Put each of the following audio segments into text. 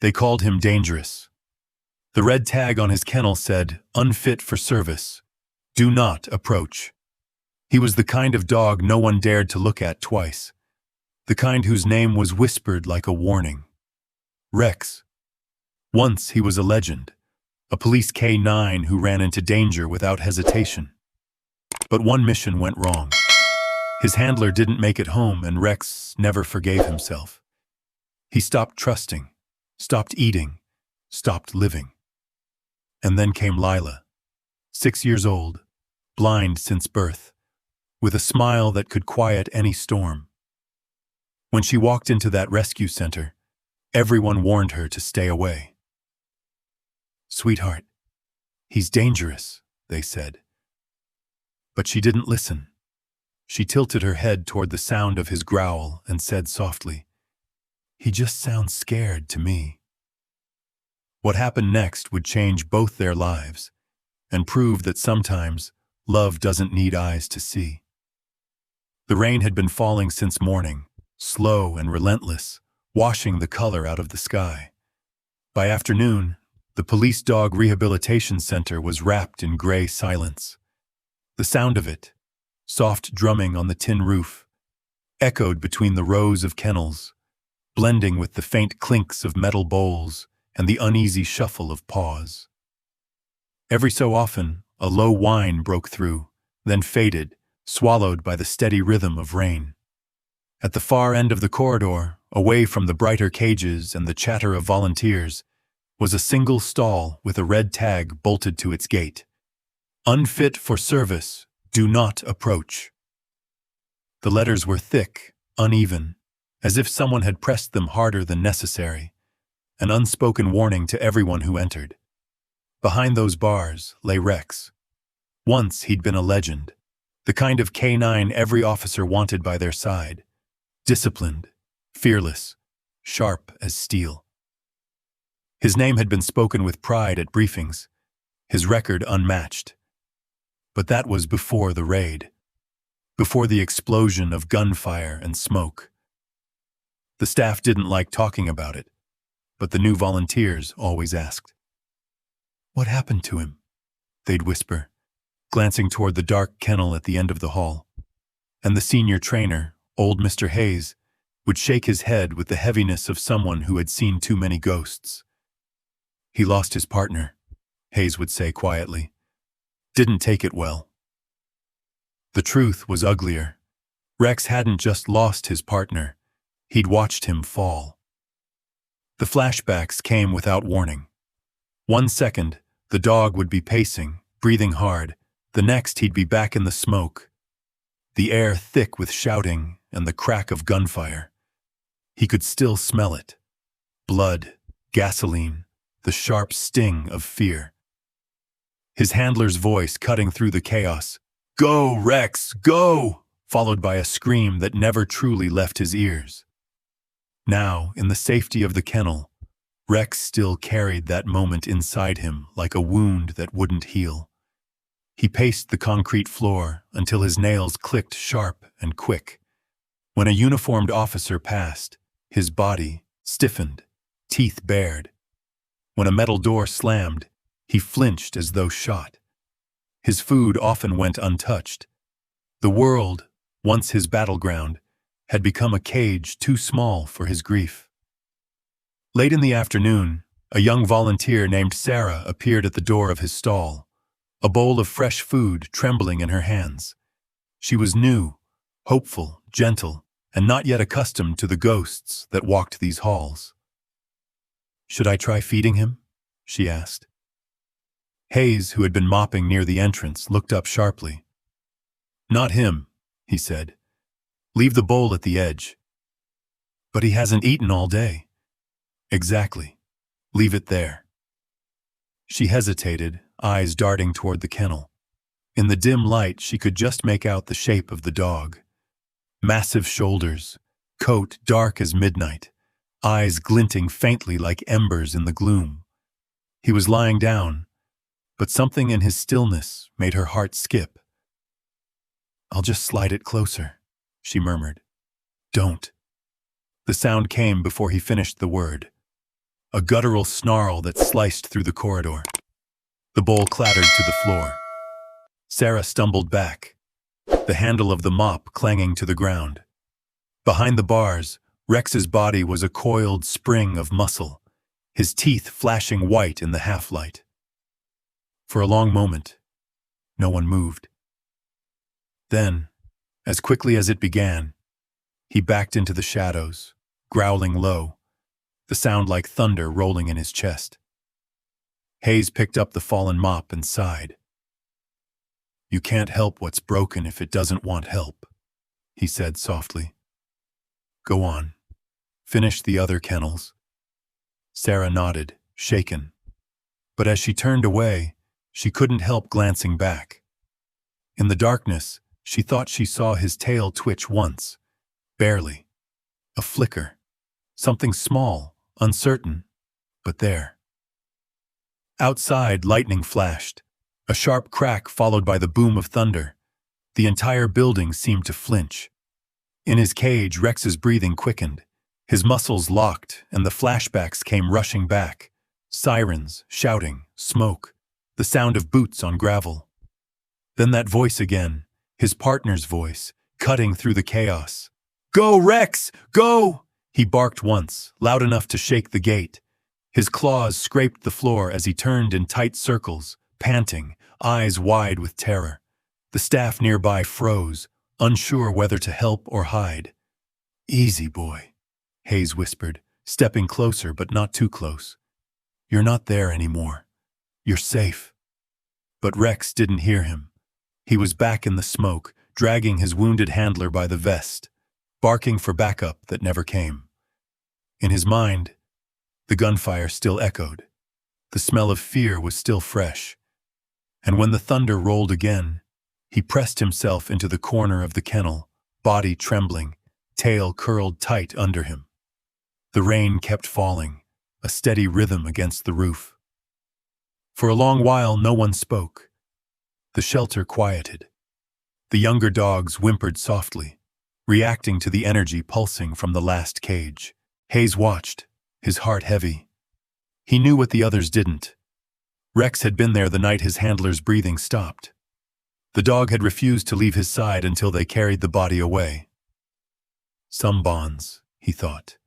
They called him dangerous. The red tag on his kennel said, "Unfit for service. Do not approach." He was the kind of dog no one dared to look at twice. The kind whose name was whispered like a warning. Rex. Once he was a legend, a police K9 who ran into danger without hesitation. But one mission went wrong. His handler didn't make it home, and Rex never forgave himself. He stopped trusting, stopped eating, stopped living. And then came Lila, 6 years old, blind since birth, with a smile that could quiet any storm. When she walked into that rescue center, everyone warned her to stay away. "Sweetheart, he's dangerous," they said. But she didn't listen. She tilted her head toward the sound of his growl and said softly, "He just sounds scared to me." What happened next would change both their lives and prove that sometimes love doesn't need eyes to see. The rain had been falling since morning, slow and relentless, washing the color out of the sky. By afternoon, the police dog rehabilitation center was wrapped in gray silence. The sound of it, soft drumming on the tin roof, echoed between the rows of kennels, blending with the faint clinks of metal bowls and the uneasy shuffle of paws. Every so often, a low whine broke through, then faded, swallowed by the steady rhythm of rain. At the far end of the corridor, away from the brighter cages and the chatter of volunteers, was a single stall with a red tag bolted to its gate. "Unfit for service, do not approach." The letters were thick, uneven, as if someone had pressed them harder than necessary, an unspoken warning to everyone who entered. Behind those bars lay Rex. Once he'd been a legend, the kind of K9 every officer wanted by their side. Disciplined, fearless, sharp as steel. His name had been spoken with pride at briefings, his record unmatched. But that was before the raid, before the explosion of gunfire and smoke. The staff didn't like talking about it, but the new volunteers always asked. "What happened to him?" they'd whisper, glancing toward the dark kennel at the end of the hall. And the senior trainer, old Mr. Hayes, would shake his head with the heaviness of someone who had seen too many ghosts. "He lost his partner," Hayes would say quietly. "Didn't take it well." The truth was uglier. Rex hadn't just lost his partner, he'd watched him fall. The flashbacks came without warning. 1 second, the dog would be pacing, breathing hard. The next, he'd be back in the smoke, the air thick with shouting and the crack of gunfire. He could still smell it. Blood, gasoline, the sharp sting of fear. His handler's voice cutting through the chaos. "Go, Rex, go!" followed by a scream that never truly left his ears. Now, in the safety of the kennel, Rex still carried that moment inside him like a wound that wouldn't heal. He paced the concrete floor until his nails clicked sharp and quick. When a uniformed officer passed, his body stiffened, teeth bared. When a metal door slammed, he flinched as though shot. His food often went untouched. The world, once his battleground, had become a cage too small for his grief. Late in the afternoon, a young volunteer named Sarah appeared at the door of his stall, a bowl of fresh food trembling in her hands. She was new, hopeful, gentle, and not yet accustomed to the ghosts that walked these halls. "Should I try feeding him?" she asked. Hayes, who had been mopping near the entrance, looked up sharply. "Not him," he said. "Leave the bowl at the edge." "But he hasn't eaten all day." "Exactly. Leave it there." She hesitated, eyes darting toward the kennel. In the dim light, she could just make out the shape of the dog. Massive shoulders, coat dark as midnight, eyes glinting faintly like embers in the gloom. He was lying down, but something in his stillness made her heart skip. "I'll just slide it closer," she murmured. "Don't." The sound came before he finished the word. a guttural snarl that sliced through the corridor. The bowl clattered to the floor. Sarah stumbled back, the handle of the mop clanging to the ground. Behind the bars, Rex's body was a coiled spring of muscle, his teeth flashing white in the half-light. For a long moment, no one moved. Then, as quickly as it began, he backed into the shadows, growling low, the sound like thunder rolling in his chest. Hayes picked up the fallen mop and sighed. "You can't help what's broken if it doesn't want help," he said softly. "Go on. Finish the other kennels." Sarah nodded, shaken. But as she turned away, she couldn't help glancing back. In the darkness, she thought she saw his tail twitch once, barely. A flicker. Something small, uncertain, but there. Outside, lightning flashed, a sharp crack followed by the boom of thunder. The entire building seemed to flinch. In his cage, Rex's breathing quickened. His muscles locked, and the flashbacks came rushing back. Sirens, shouting, smoke, the sound of boots on gravel. Then that voice again, his partner's voice, cutting through the chaos. "Go, Rex! Go!" He barked once, loud enough to shake the gate. His claws scraped the floor as he turned in tight circles, panting, eyes wide with terror. The staff nearby froze, unsure whether to help or hide. "Easy, boy," Hayes whispered, stepping closer but not too close. "You're not there anymore. You're safe." But Rex didn't hear him. He was back in the smoke, dragging his wounded handler by the vest, barking for backup that never came. In his mind, the gunfire still echoed. The smell of fear was still fresh. And when the thunder rolled again, he pressed himself into the corner of the kennel, body trembling, tail curled tight under him. The rain kept falling, a steady rhythm against the roof. For a long while, no one spoke. The shelter quieted. The younger dogs whimpered softly, reacting to the energy pulsing from the last cage. Hayes watched, his heart heavy. He knew what the others didn't. Rex had been there the night his handler's breathing stopped. The dog had refused to leave his side until they carried the body away. Some bonds, he thought,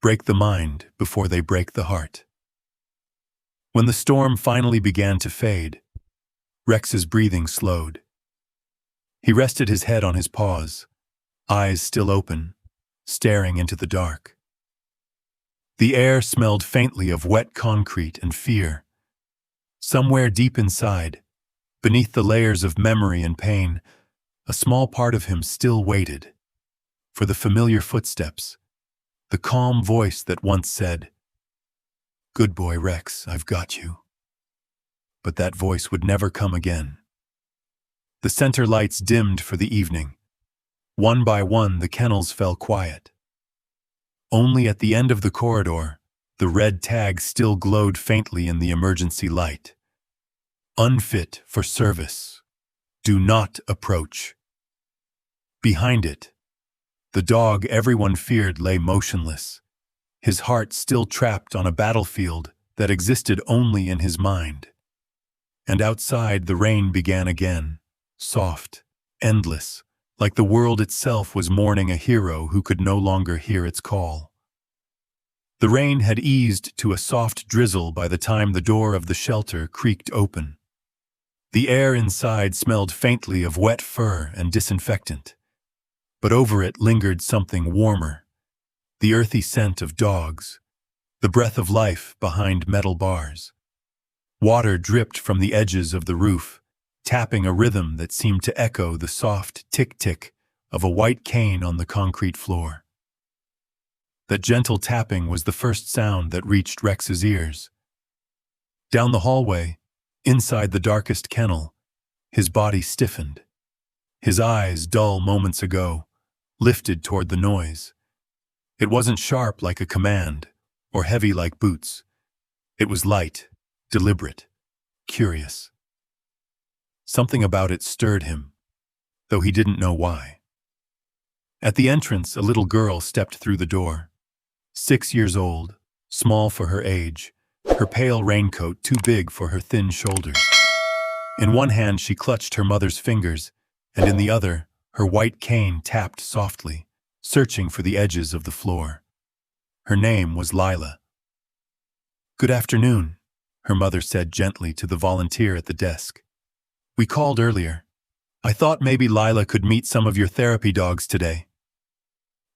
break the mind before they break the heart. When the storm finally began to fade, Rex's breathing slowed. He rested his head on his paws, eyes still open, staring into the dark. The air smelled faintly of wet concrete and fear. Somewhere deep inside, beneath the layers of memory and pain, a small part of him still waited for the familiar footsteps, the calm voice that once said, "Good boy, Rex, I've got you." But that voice would never come again. The center lights dimmed for the evening. One by one, the kennels fell quiet. Only at the end of the corridor, the red tag still glowed faintly in the emergency light. "Unfit for service. Do not approach." Behind it, the dog everyone feared lay motionless, his heart still trapped on a battlefield that existed only in his mind. And outside, the rain began again, soft, endless, like the world itself was mourning a hero who could no longer hear its call. The rain had eased to a soft drizzle by the time the door of the shelter creaked open. The air inside smelled faintly of wet fur and disinfectant, but over it lingered something warmer, the earthy scent of dogs, the breath of life behind metal bars. Water dripped from the edges of the roof, tapping a rhythm that seemed to echo the soft tick-tick of a white cane on the concrete floor. That gentle tapping was the first sound that reached Rex's ears. Down the hallway, inside the darkest kennel, his body stiffened. His eyes, dull moments ago, lifted toward the noise. It wasn't sharp like a command, or heavy like boots. It was light, deliberate, curious. Something about it stirred him, though he didn't know why. At the entrance, a little girl stepped through the door. 6 years old, small for her age, her pale raincoat too big for her thin shoulders. In one hand she clutched her mother's fingers, and in the other, her white cane tapped softly, searching for the edges of the floor. Her name was Lila. "Good afternoon," her mother said gently to the volunteer at the desk. "We called earlier. I thought maybe Lila could meet some of your therapy dogs today."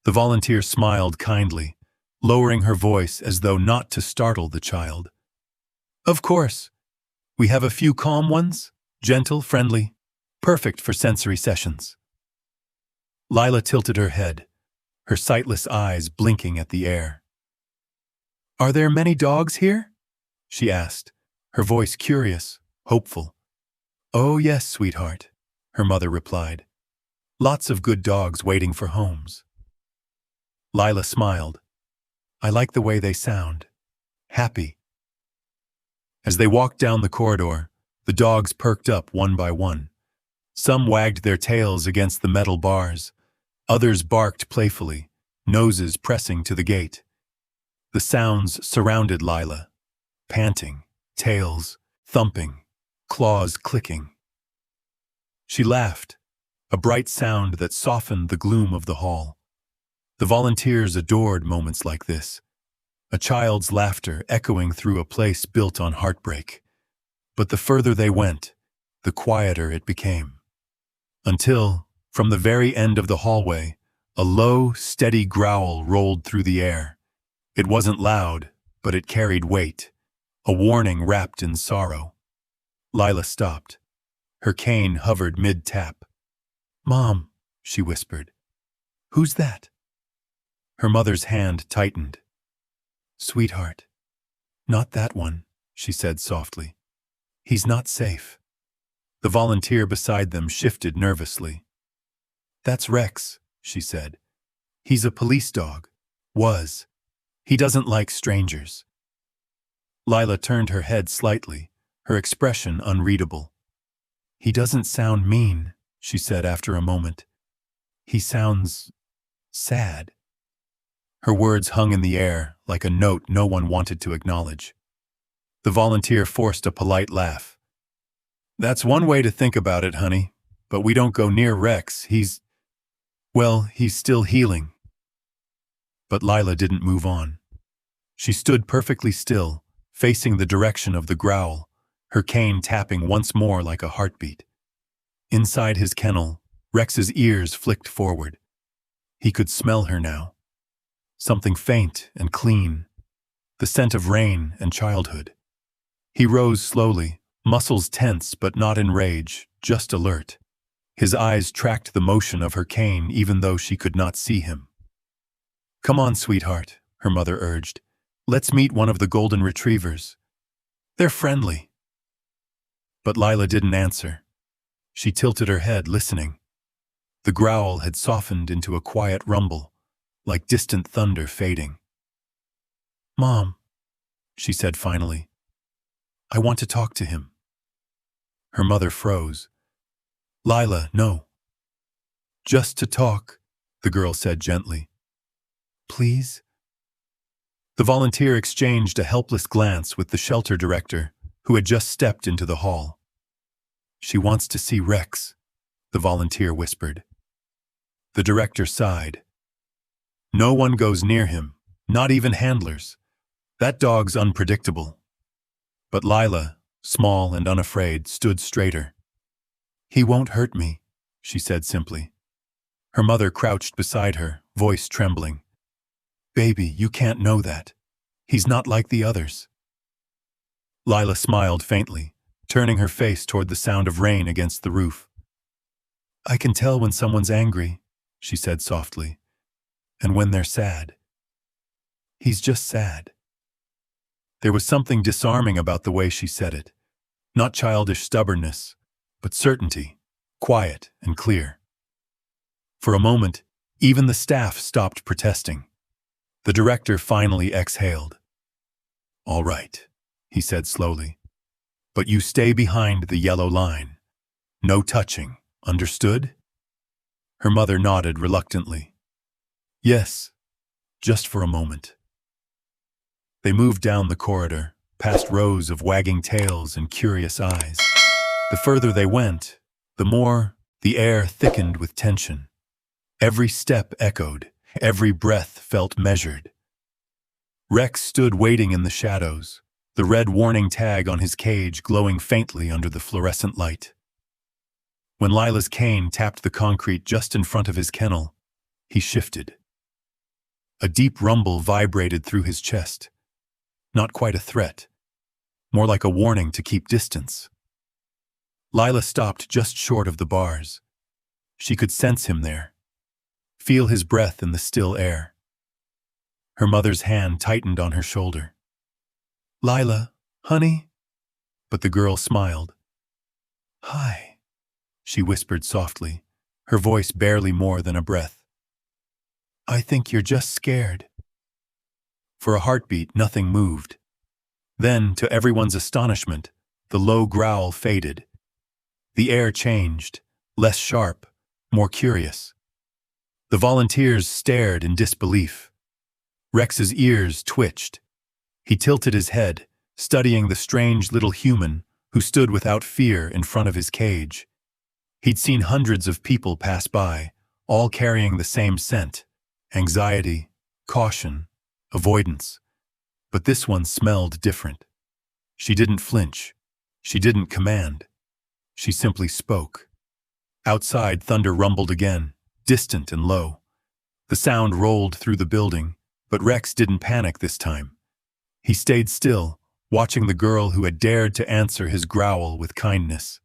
The volunteer smiled kindly, lowering her voice as though not to startle the child. "Of course. We have a few calm ones, gentle, friendly, perfect for sensory sessions." Lila tilted her head, her sightless eyes blinking at the air. "Are there many dogs here?" she asked, her voice curious, hopeful. "Oh yes, sweetheart," her mother replied. "Lots of good dogs waiting for homes." Lila smiled. "I like the way they sound. Happy." As they walked down the corridor, the dogs perked up one by one. Some wagged their tails against the metal bars. Others barked playfully, noses pressing to the gate. The sounds surrounded Lila, panting, tails thumping, claws clicking. She laughed, a bright sound that softened the gloom of the hall. The volunteers adored moments like this, a child's laughter echoing through a place built on heartbreak. But the further they went, the quieter it became. Until, from the very end of the hallway, a low, steady growl rolled through the air. It wasn't loud, but it carried weight, a warning wrapped in sorrow. Lila stopped. Her cane hovered mid-tap. "Mom," she whispered. "Who's that?" Her mother's hand tightened. "Sweetheart, not that one," she said softly. "He's not safe." The volunteer beside them shifted nervously. "That's Rex," she said. "He's a police dog. Was. He doesn't like strangers." Lila turned her head slightly, her expression unreadable. "He doesn't sound mean," she said after a moment. "He sounds sad." Her words hung in the air like a note no one wanted to acknowledge. The volunteer forced a polite laugh. "That's one way to think about it, honey, but we don't go near Rex. He's still healing." But Lila didn't move on. She stood perfectly still, facing the direction of the growl, her cane tapping once more like a heartbeat. Inside his kennel, Rex's ears flicked forward. He could smell her now. Something faint and clean, the scent of rain and childhood. He rose slowly, muscles tense but not in rage, just alert. His eyes tracked the motion of her cane even though she could not see him. "Come on, sweetheart," her mother urged. "Let's meet one of the golden retrievers. They're friendly." But Lila didn't answer. She tilted her head, listening. The growl had softened into a quiet rumble, like distant thunder fading. "Mom," she said finally, "I want to talk to him." Her mother froze. "Lila, no." "Just to talk," the girl said gently. "Please?" The volunteer exchanged a helpless glance with the shelter director, who had just stepped into the hall. "She wants to see Rex," the volunteer whispered. The director sighed. "No one goes near him, not even handlers. That dog's unpredictable." But Lila, small and unafraid, stood straighter. "He won't hurt me," she said simply. Her mother crouched beside her, voice trembling. "Baby, you can't know that. He's not like the others." Lila smiled faintly, turning her face toward the sound of rain against the roof. "I can tell when someone's angry," she said softly, "and when they're sad. He's just sad." There was something disarming about the way she said it. Not childish stubbornness, but certainty, quiet and clear. For a moment, even the staff stopped protesting. The director finally exhaled. "All right," he said slowly. "But you stay behind the yellow line. No touching, understood?" Her mother nodded reluctantly. "Yes, just for a moment." They moved down the corridor, past rows of wagging tails and curious eyes. The further they went, the more the air thickened with tension. Every step echoed, every breath felt measured. Rex stood waiting in the shadows, the red warning tag on his cage glowing faintly under the fluorescent light. When Lila's cane tapped the concrete just in front of his kennel, he shifted. A deep rumble vibrated through his chest. Not quite a threat, more like a warning to keep distance. Lila stopped just short of the bars. She could sense him there, feel his breath in the still air. Her mother's hand tightened on her shoulder. "Lila, honey?" But the girl smiled. "Hi," she whispered softly, her voice barely more than a breath. "I think you're just scared." For a heartbeat, nothing moved. Then, to everyone's astonishment, the low growl faded. The air changed, less sharp, more curious. The volunteers stared in disbelief. Rex's ears twitched. He tilted his head, studying the strange little human who stood without fear in front of his cage. He'd seen hundreds of people pass by, all carrying the same scent: anxiety, caution, avoidance. But this one smelled different. She didn't flinch. She didn't command. She simply spoke. Outside, thunder rumbled again, distant and low. The sound rolled through the building, but Rex didn't panic this time. He stayed still, watching the girl who had dared to answer his growl with kindness.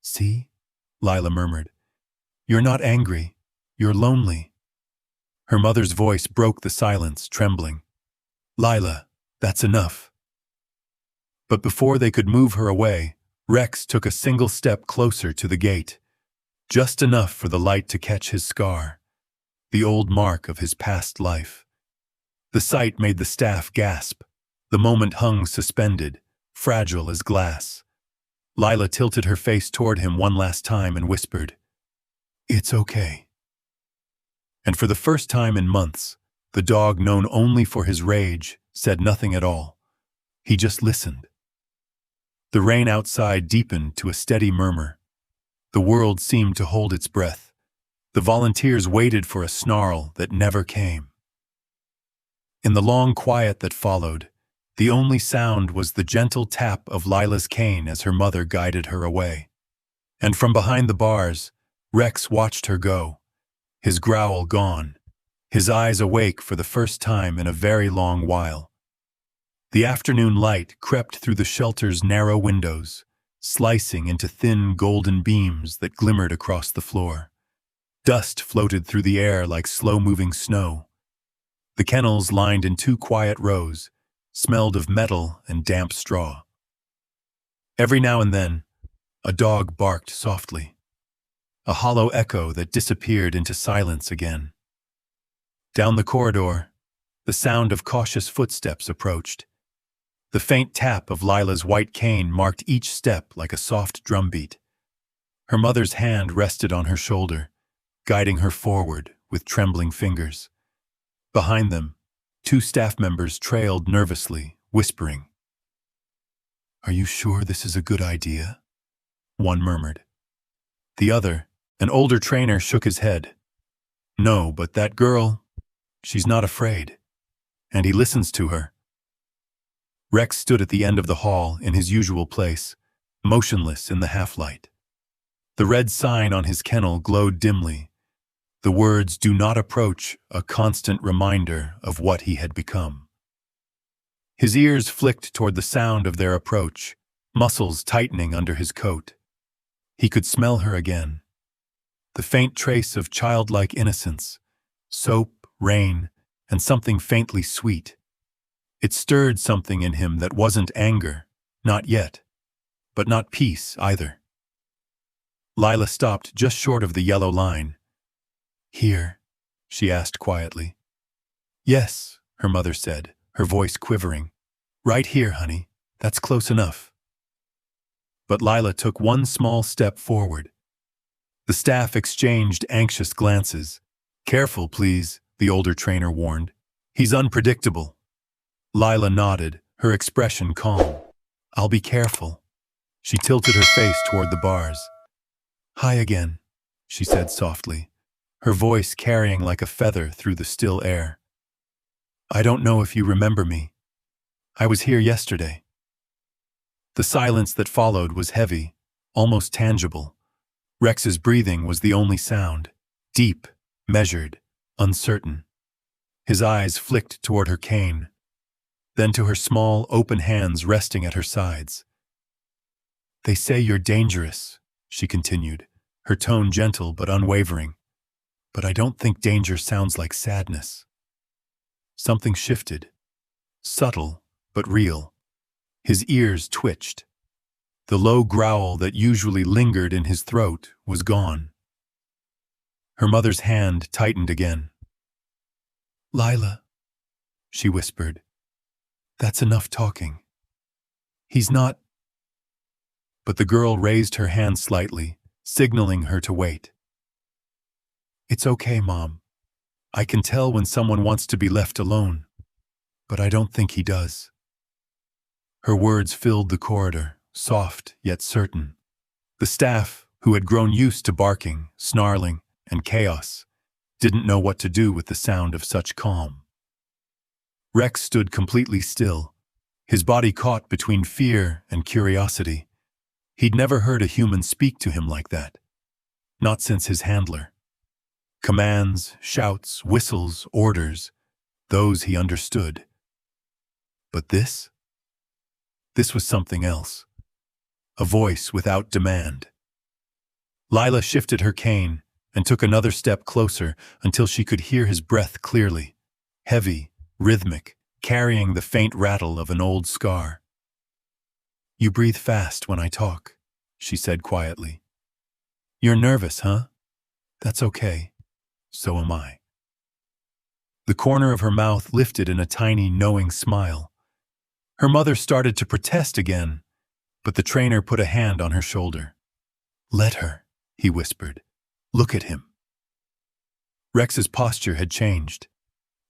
"See?" Lila murmured. "You're not angry. You're lonely." Her mother's voice broke the silence, trembling. "Lila, that's enough." But before they could move her away, Rex took a single step closer to the gate, just enough for the light to catch his scar, the old mark of his past life. The sight made the staff gasp. The moment hung suspended, fragile as glass. Lila tilted her face toward him one last time and whispered, "It's okay." And for the first time in months, the dog, known only for his rage, said nothing at all. He just listened. The rain outside deepened to a steady murmur. The world seemed to hold its breath. The volunteers waited for a snarl that never came. In the long quiet that followed, the only sound was the gentle tap of Lila's cane as her mother guided her away. And from behind the bars, Rex watched her go, his growl gone, his eyes awake for the first time in a very long while. The afternoon light crept through the shelter's narrow windows, slicing into thin golden beams that glimmered across the floor. Dust floated through the air like slow-moving snow. The kennels, lined in two quiet rows, smelled of metal and damp straw. Every now and then, a dog barked softly, a hollow echo that disappeared into silence again. Down the corridor, the sound of cautious footsteps approached. The faint tap of Lila's white cane marked each step like a soft drumbeat. Her mother's hand rested on her shoulder, guiding her forward with trembling fingers. Behind them, two staff members trailed nervously, whispering. "Are you sure this is a good idea?" one murmured. The other, an older trainer, shook his head. "No, but that girl, she's not afraid. And he listens to her." Rex stood at the end of the hall in his usual place, motionless in the half-light. The red sign on his kennel glowed dimly. The words "Do not approach," a constant reminder of what he had become. His ears flicked toward the sound of their approach, muscles tightening under his coat. He could smell her again. The faint trace of childlike innocence, soap, rain, and something faintly sweet. It stirred something in him that wasn't anger, not yet, but not peace either. Lila stopped just short of the yellow line. "Here?" she asked quietly. "Yes," her mother said, her voice quivering. "Right here, honey. That's close enough." But Lila took one small step forward. The staff exchanged anxious glances. "Careful, please," the older trainer warned. "He's unpredictable." Lila nodded, her expression calm. I'll be careful. She tilted her face toward the bars. Hi again, she said softly, her voice carrying like a feather through the still air. I don't know if you remember me. I was here yesterday. The silence that followed was heavy, almost tangible. Rex's breathing was the only sound, deep, measured, uncertain. His eyes flicked toward her cane, then to her small, open hands resting at her sides. They say you're dangerous, she continued, her tone gentle but unwavering. But I don't think danger sounds like sadness. Something shifted, subtle but real. His ears twitched. The low growl that usually lingered in his throat was gone. Her mother's hand tightened again. Lila, she whispered. That's enough talking. He's not. But the girl raised her hand slightly, signaling her to wait. It's okay, Mom. I can tell when someone wants to be left alone, but I don't think he does. Her words filled the corridor, soft yet certain. The staff, who had grown used to barking, snarling, and chaos, didn't know what to do with the sound of such calm. Rex stood completely still, his body caught between fear and curiosity. He'd never heard a human speak to him like that. Not since his handler. Commands, shouts, whistles, orders, those he understood. But this? This was something else. A voice without demand. Lila shifted her cane and took another step closer until she could hear his breath clearly, heavy, rhythmic, carrying the faint rattle of an old scar. You breathe fast when I talk, she said quietly. You're nervous, huh? That's okay. So am I. The corner of her mouth lifted in a tiny, knowing smile. Her mother started to protest again, but the trainer put a hand on her shoulder. Let her, he whispered. Look at him. Rex's posture had changed.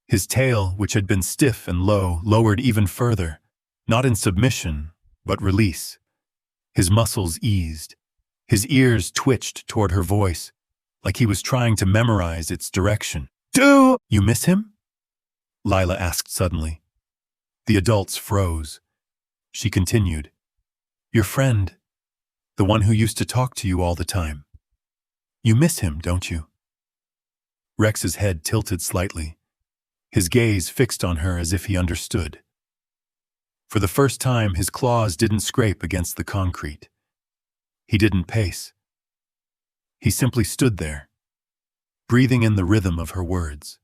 His tail, which had been stiff and low, lowered even further, not in submission, but release. His muscles eased. His ears twitched toward her voice, like he was trying to memorize its direction. Do you miss him? Lila asked suddenly. The adults froze. She continued. Your friend, the one who used to talk to you all the time. You miss him, don't you? Rex's head tilted slightly, his gaze fixed on her as if he understood. For the first time, his claws didn't scrape against the concrete. He didn't pace. He simply stood there, breathing in the rhythm of her words.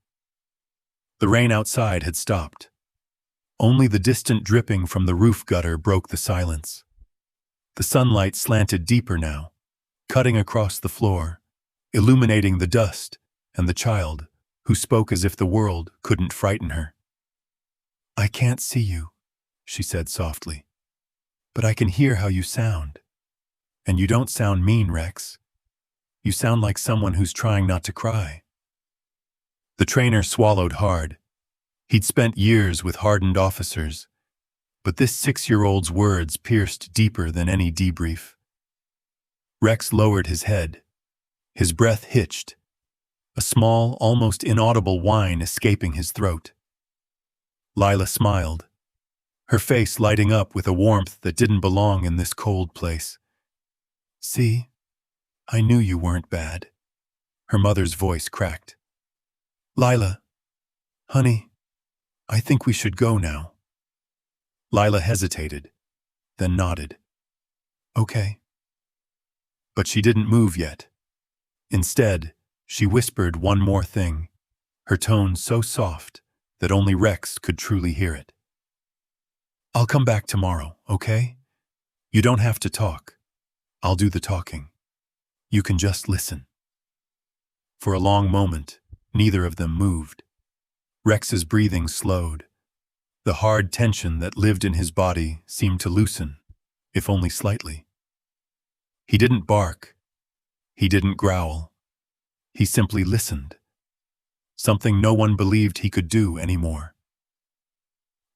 The rain outside had stopped. Only the distant dripping from the roof gutter broke the silence. The sunlight slanted deeper now, cutting across the floor, illuminating the dust and the child, who spoke as if the world couldn't frighten her. I can't see you, she said softly, but I can hear how you sound. And you don't sound mean, Rex. You sound like someone who's trying not to cry. The trainer swallowed hard. He'd spent years with hardened officers, but this 6-year-old's words pierced deeper than any debrief. Rex lowered his head. His breath hitched, a small, almost inaudible whine escaping his throat. Lila smiled, her face lighting up with a warmth that didn't belong in this cold place. See, I knew you weren't bad. Her mother's voice cracked. Lila, honey, I think we should go now. Lila hesitated, then nodded. Okay. But she didn't move yet. Instead, she whispered one more thing, her tone so soft that only Rex could truly hear it. I'll come back tomorrow, okay? You don't have to talk. I'll do the talking. You can just listen. For a long moment, neither of them moved. Rex's breathing slowed. The hard tension that lived in his body seemed to loosen, if only slightly. He didn't bark. He didn't growl. He simply listened. Something no one believed he could do anymore.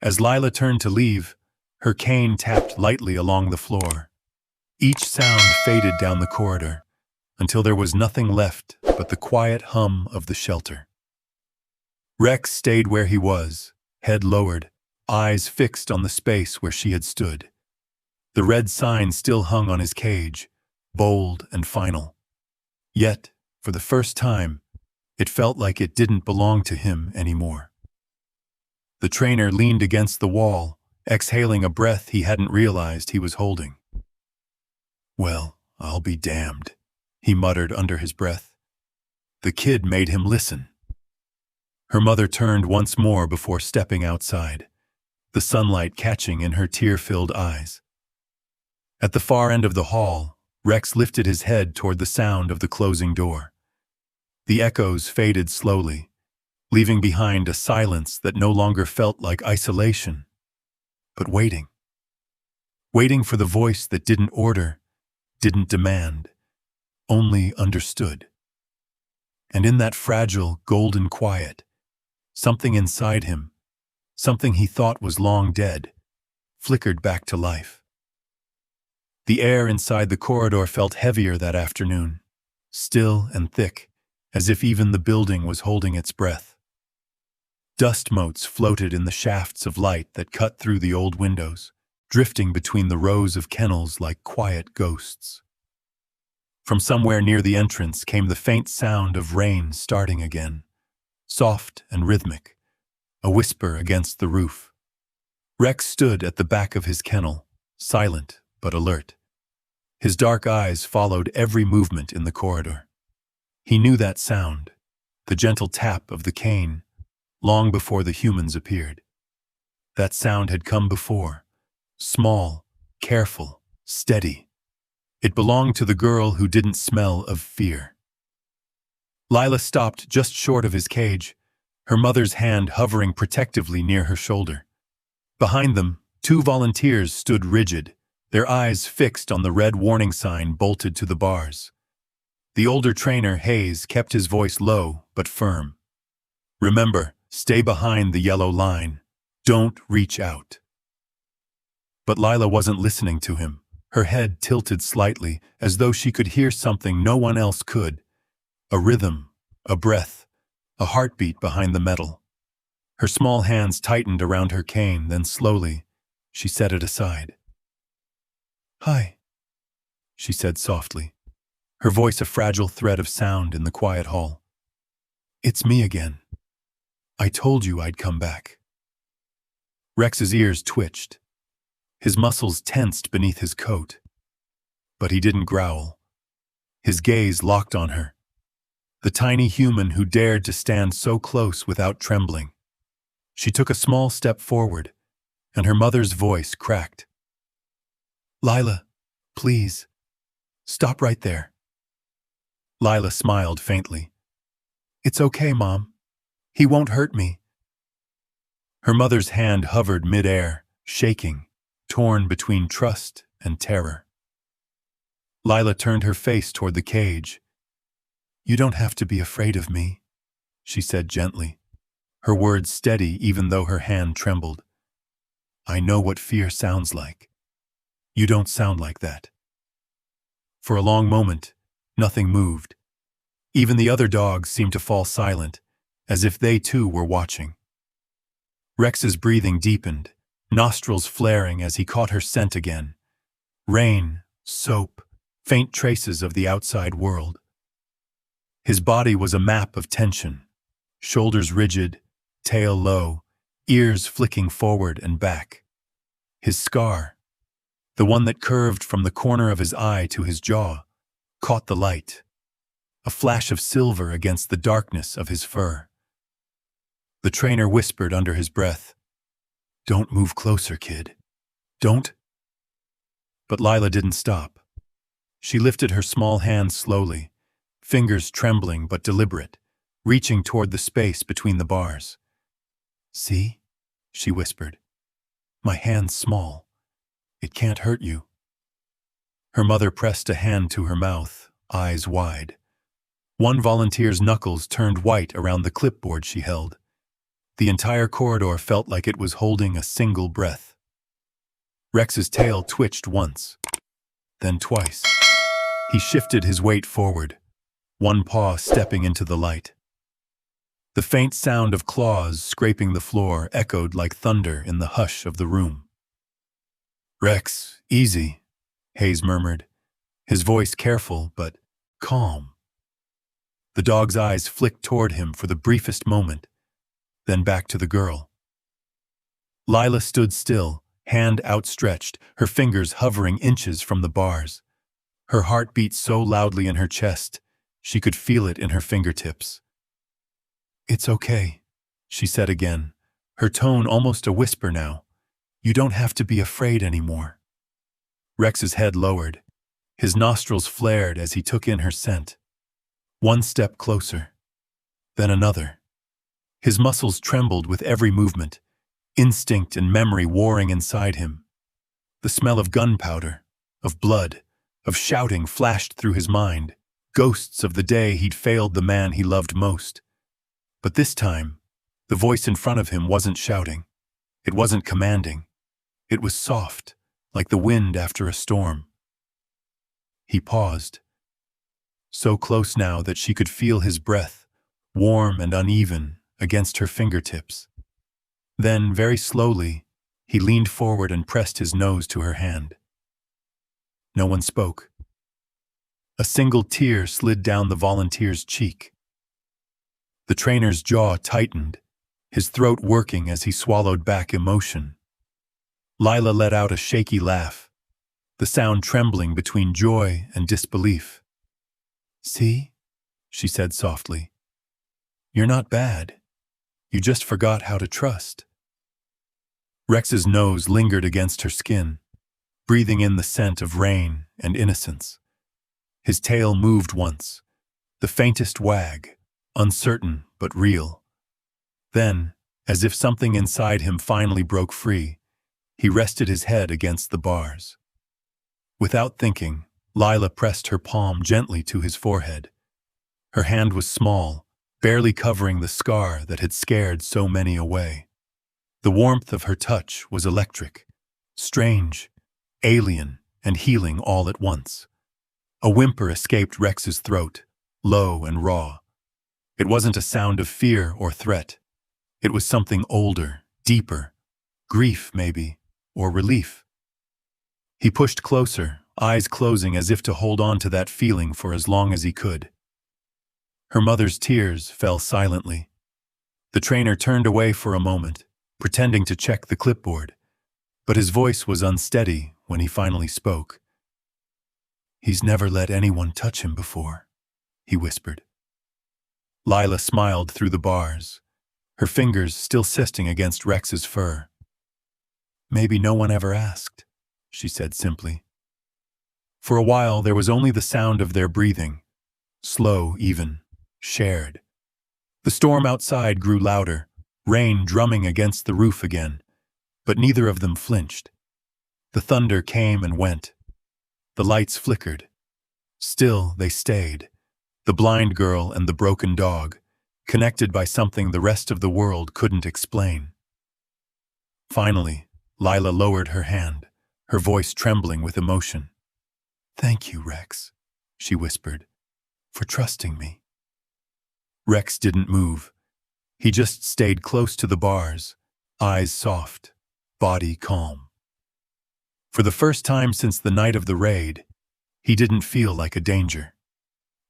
As Lila turned to leave, her cane tapped lightly along the floor. Each sound faded down the corridor, until there was nothing left but the quiet hum of the shelter. Rex stayed where he was, head lowered, eyes fixed on the space where she had stood. The red sign still hung on his cage, bold and final. Yet, for the first time, it felt like it didn't belong to him anymore. The trainer leaned against the wall, exhaling a breath he hadn't realized he was holding. "Well, I'll be damned," he muttered under his breath. The kid made him listen. Her mother turned once more before stepping outside, the sunlight catching in her tear-filled eyes. At the far end of the hall, Rex lifted his head toward the sound of the closing door. The echoes faded slowly, leaving behind a silence that no longer felt like isolation, but waiting. Waiting for the voice that didn't order, didn't demand, only understood. And in that fragile, golden quiet, something inside him, something he thought was long dead, flickered back to life. The air inside the corridor felt heavier that afternoon, still and thick, as if even the building was holding its breath. Dust motes floated in the shafts of light that cut through the old windows, drifting between the rows of kennels like quiet ghosts. From somewhere near the entrance came the faint sound of rain starting again, soft and rhythmic, a whisper against the roof. Rex stood at the back of his kennel, silent but alert. His dark eyes followed every movement in the corridor. He knew that sound, the gentle tap of the cane, long before the humans appeared. That sound had come before, small, careful, steady. It belonged to the girl who didn't smell of fear. Lila stopped just short of his cage, her mother's hand hovering protectively near her shoulder. Behind them, 2 volunteers stood rigid, their eyes fixed on the red warning sign bolted to the bars. The older trainer, Hayes, kept his voice low but firm. "Remember, stay behind the yellow line. Don't reach out." But Lila wasn't listening to him, her head tilted slightly, as though she could hear something no one else could. A rhythm, a breath, a heartbeat behind the metal. Her small hands tightened around her cane, then slowly, she set it aside. "Hi," she said softly, her voice a fragile thread of sound in the quiet hall. "It's me again. I told you I'd come back." Rex's ears twitched. His muscles tensed beneath his coat. But he didn't growl. His gaze locked on her, the tiny human who dared to stand so close without trembling. She took a small step forward, and her mother's voice cracked. "Lila, please, stop right there." Lila smiled faintly. "It's okay, Mom. He won't hurt me." Her mother's hand hovered mid-air, shaking, torn between trust and terror. Lila turned her face toward the cage. "You don't have to be afraid of me," she said gently, her words steady even though her hand trembled. "I know what fear sounds like. You don't sound like that." For a long moment, nothing moved. Even the other dogs seemed to fall silent, as if they too were watching. Rex's breathing deepened, nostrils flaring as he caught her scent again. Rain, soap, faint traces of the outside world. His body was a map of tension, shoulders rigid, tail low, ears flicking forward and back. His scar, the one that curved from the corner of his eye to his jaw, caught the light, a flash of silver against the darkness of his fur. The trainer whispered under his breath, "Don't move closer, kid. Don't." But Lila didn't stop. She lifted her small hand slowly, fingers trembling but deliberate, reaching toward the space between the bars. "See?" she whispered. "My hand's small. It can't hurt you." Her mother pressed a hand to her mouth, eyes wide. One volunteer's knuckles turned white around the clipboard she held. The entire corridor felt like it was holding a single breath. Rex's tail twitched once, then twice. He shifted his weight forward, one paw stepping into the light. The faint sound of claws scraping the floor echoed like thunder in the hush of the room. "Rex, easy," Hayes murmured, his voice careful but calm. The dog's eyes flicked toward him for the briefest moment, then back to the girl. Lila stood still, hand outstretched, her fingers hovering inches from the bars. Her heart beat so loudly in her chest, she could feel it in her fingertips. "It's okay," she said again, her tone almost a whisper now. "You don't have to be afraid anymore." Rex's head lowered. His nostrils flared as he took in her scent. One step closer, then another. His muscles trembled with every movement, instinct and memory warring inside him. The smell of gunpowder, of blood, of shouting flashed through his mind, ghosts of the day he'd failed the man he loved most. But this time, the voice in front of him wasn't shouting. It wasn't commanding. It was soft, like the wind after a storm. He paused, so close now that she could feel his breath, warm and uneven, against her fingertips. Then, very slowly, he leaned forward and pressed his nose to her hand. No one spoke. A single tear slid down the volunteer's cheek. The trainer's jaw tightened, his throat working as he swallowed back emotion. Lila let out a shaky laugh, the sound trembling between joy and disbelief. "See?" she said softly. "You're not bad. You just forgot how to trust." Rex's nose lingered against her skin, breathing in the scent of rain and innocence. His tail moved once, the faintest wag, uncertain but real. Then, as if something inside him finally broke free, he rested his head against the bars. Without thinking, Lila pressed her palm gently to his forehead. Her hand was small, barely covering the scar that had scared so many away. The warmth of her touch was electric, strange, alien, and healing all at once. A whimper escaped Rex's throat, low and raw. It wasn't a sound of fear or threat. It was something older, deeper, grief maybe, or relief. He pushed closer, eyes closing as if to hold on to that feeling for as long as he could. Her mother's tears fell silently. The trainer turned away for a moment, pretending to check the clipboard, but his voice was unsteady when he finally spoke. "He's never let anyone touch him before," he whispered. Lila smiled through the bars, her fingers still sifting against Rex's fur. "Maybe no one ever asked," she said simply. For a while there was only the sound of their breathing, slow, even, shared. The storm outside grew louder, rain drumming against the roof again, but neither of them flinched. The thunder came and went. The lights flickered. Still they stayed, the blind girl and the broken dog, connected by something the rest of the world couldn't explain. Finally, Lila lowered her hand, her voice trembling with emotion. "Thank you, Rex," she whispered, "for trusting me." Rex didn't move. He just stayed close to the bars, eyes soft, body calm. For the first time since the night of the raid, he didn't feel like a danger.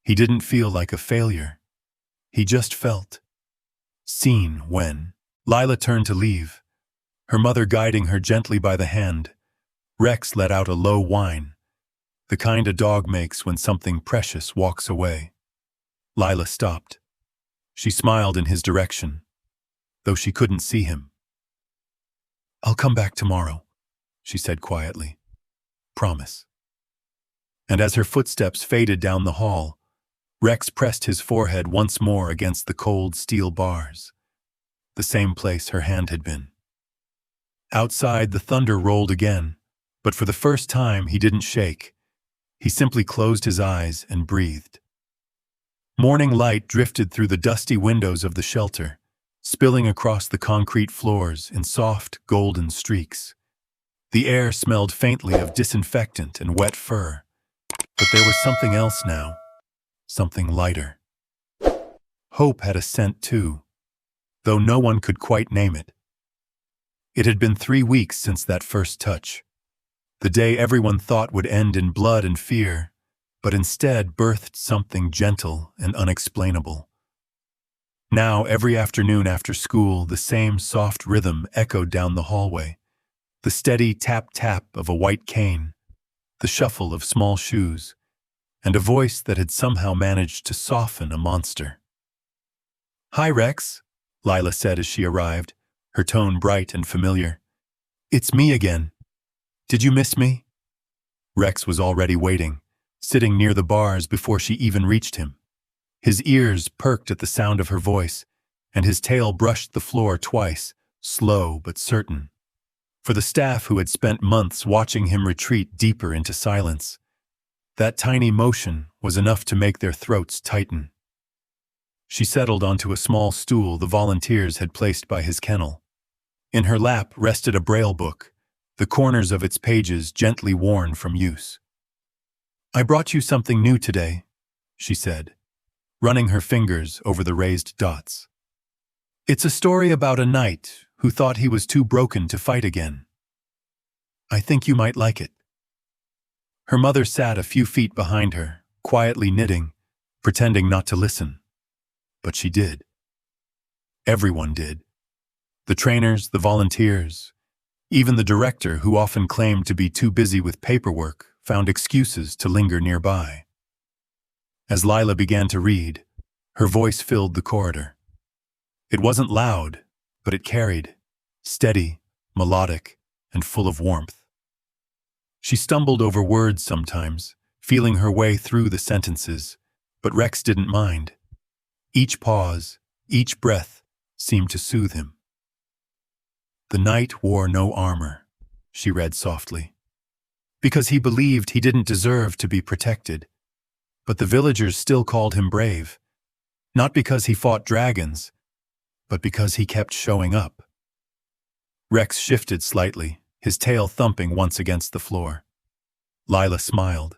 He didn't feel like a failure. He just felt seen when Lila turned to leave, her mother guiding her gently by the hand. Rex let out a low whine, the kind a dog makes when something precious walks away. Lila stopped. She smiled in his direction, though she couldn't see him. "I'll come back tomorrow," she said quietly. "Promise." And as her footsteps faded down the hall, Rex pressed his forehead once more against the cold steel bars, the same place her hand had been. Outside, the thunder rolled again, but for the first time he didn't shake. He simply closed his eyes and breathed. Morning light drifted through the dusty windows of the shelter, spilling across the concrete floors in soft, golden streaks. The air smelled faintly of disinfectant and wet fur, but there was something else now, something lighter. Hope had a scent too, though no one could quite name it. It had been 3 weeks since that first touch, the day everyone thought would end in blood and fear, but instead birthed something gentle and unexplainable. Now, every afternoon after school, the same soft rhythm echoed down the hallway, the steady tap-tap of a white cane, the shuffle of small shoes, and a voice that had somehow managed to soften a monster. "Hi, Rex," Lila said as she arrived, her tone bright and familiar. "It's me again. Did you miss me?" Rex was already waiting, sitting near the bars before she even reached him. His ears perked at the sound of her voice, and his tail brushed the floor twice, slow but certain. For the staff who had spent months watching him retreat deeper into silence, that tiny motion was enough to make their throats tighten. She settled onto a small stool the volunteers had placed by his kennel. In her lap rested a braille book, the corners of its pages gently worn from use. "I brought you something new today," she said, running her fingers over the raised dots. "It's a story about a knight who thought he was too broken to fight again. I think you might like it." Her mother sat a few feet behind her, quietly knitting, pretending not to listen. But she did. Everyone did. The trainers, the volunteers, even the director, who often claimed to be too busy with paperwork, found excuses to linger nearby. As Lila began to read, her voice filled the corridor. It wasn't loud, but it carried, steady, melodic, and full of warmth. She stumbled over words sometimes, feeling her way through the sentences, but Rex didn't mind. Each pause, each breath seemed to soothe him. "The knight wore no armor," she read softly, "because he believed he didn't deserve to be protected. But the villagers still called him brave, not because he fought dragons, but because he kept showing up." Rex shifted slightly, his tail thumping once against the floor. Lila smiled.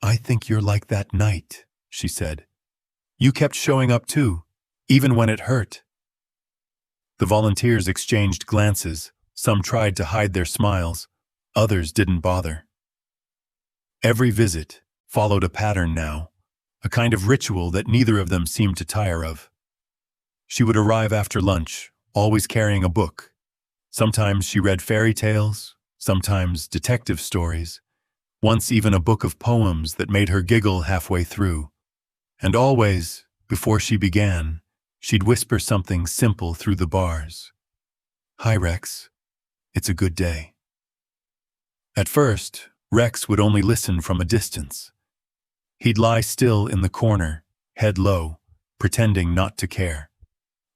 "I think you're like that knight," she said. "You kept showing up too, even when it hurt." The volunteers exchanged glances. Some tried to hide their smiles, others didn't bother. Every visit followed a pattern now, a kind of ritual that neither of them seemed to tire of. She would arrive after lunch, always carrying a book. Sometimes she read fairy tales, sometimes detective stories, once even a book of poems that made her giggle halfway through. And always, before she began, she'd whisper something simple through the bars. "Hi, Rex. It's a good day." At first, Rex would only listen from a distance. He'd lie still in the corner, head low, pretending not to care.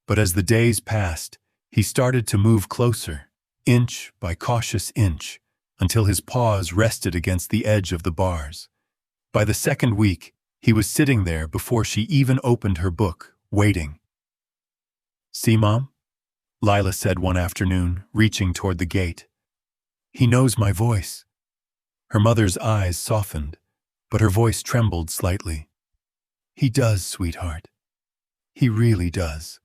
But as the days passed, he started to move closer, inch by cautious inch, until his paws rested against the edge of the bars. By the second week, he was sitting there before she even opened her book, waiting. "See, Mom?" Lila said one afternoon, reaching toward the gate. "He knows my voice." Her mother's eyes softened, but her voice trembled slightly. "He does, sweetheart. He really does."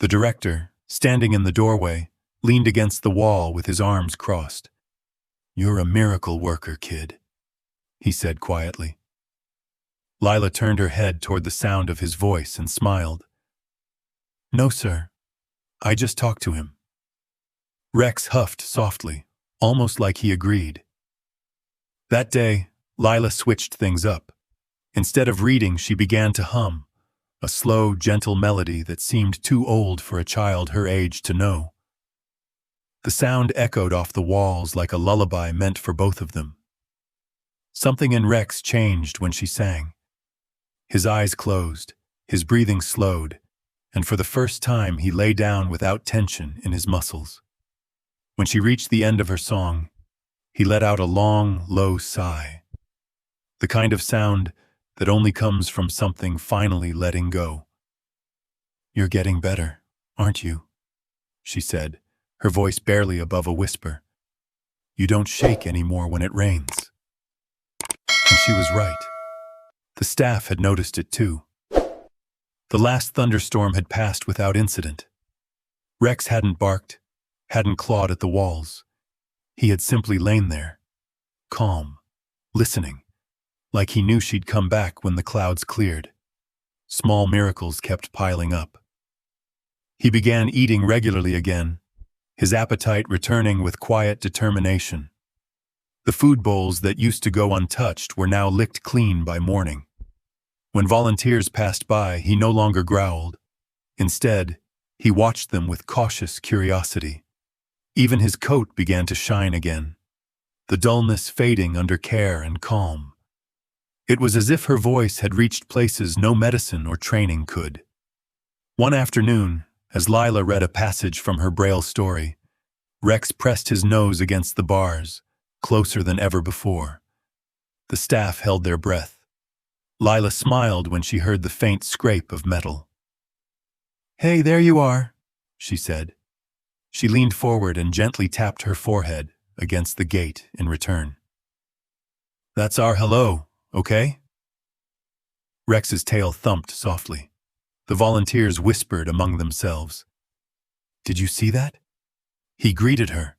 The director, standing in the doorway, leaned against the wall with his arms crossed. "You're a miracle worker, kid," he said quietly. Lila turned her head toward the sound of his voice and smiled. "No, sir. I just talked to him." Rex huffed softly, almost like he agreed. That day, Lila switched things up. Instead of reading, she began to hum, a slow, gentle melody that seemed too old for a child her age to know. The sound echoed off the walls like a lullaby meant for both of them. Something in Rex changed when she sang. His eyes closed, his breathing slowed, and for the first time he lay down without tension in his muscles. When she reached the end of her song, he let out a long, low sigh, the kind of sound that only comes from something finally letting go. "You're getting better, aren't you?" she said, her voice barely above a whisper. "You don't shake anymore when it rains." And she was right. The staff had noticed it too. The last thunderstorm had passed without incident. Rex hadn't barked, hadn't clawed at the walls. He had simply lain there, calm, listening, like he knew she'd come back when the clouds cleared. Small miracles kept piling up. He began eating regularly again, his appetite returning with quiet determination. The food bowls that used to go untouched were now licked clean by morning. When volunteers passed by, he no longer growled. Instead, he watched them with cautious curiosity. Even his coat began to shine again, the dullness fading under care and calm. It was as if her voice had reached places no medicine or training could. One afternoon, as Lila read a passage from her Braille story, Rex pressed his nose against the bars, closer than ever before. The staff held their breath. Lila smiled when she heard the faint scrape of metal. "Hey, there you are," she said. She leaned forward and gently tapped her forehead against the gate in return. "That's our hello, okay?" Rex's tail thumped softly. The volunteers whispered among themselves. "Did you see that?" He greeted her.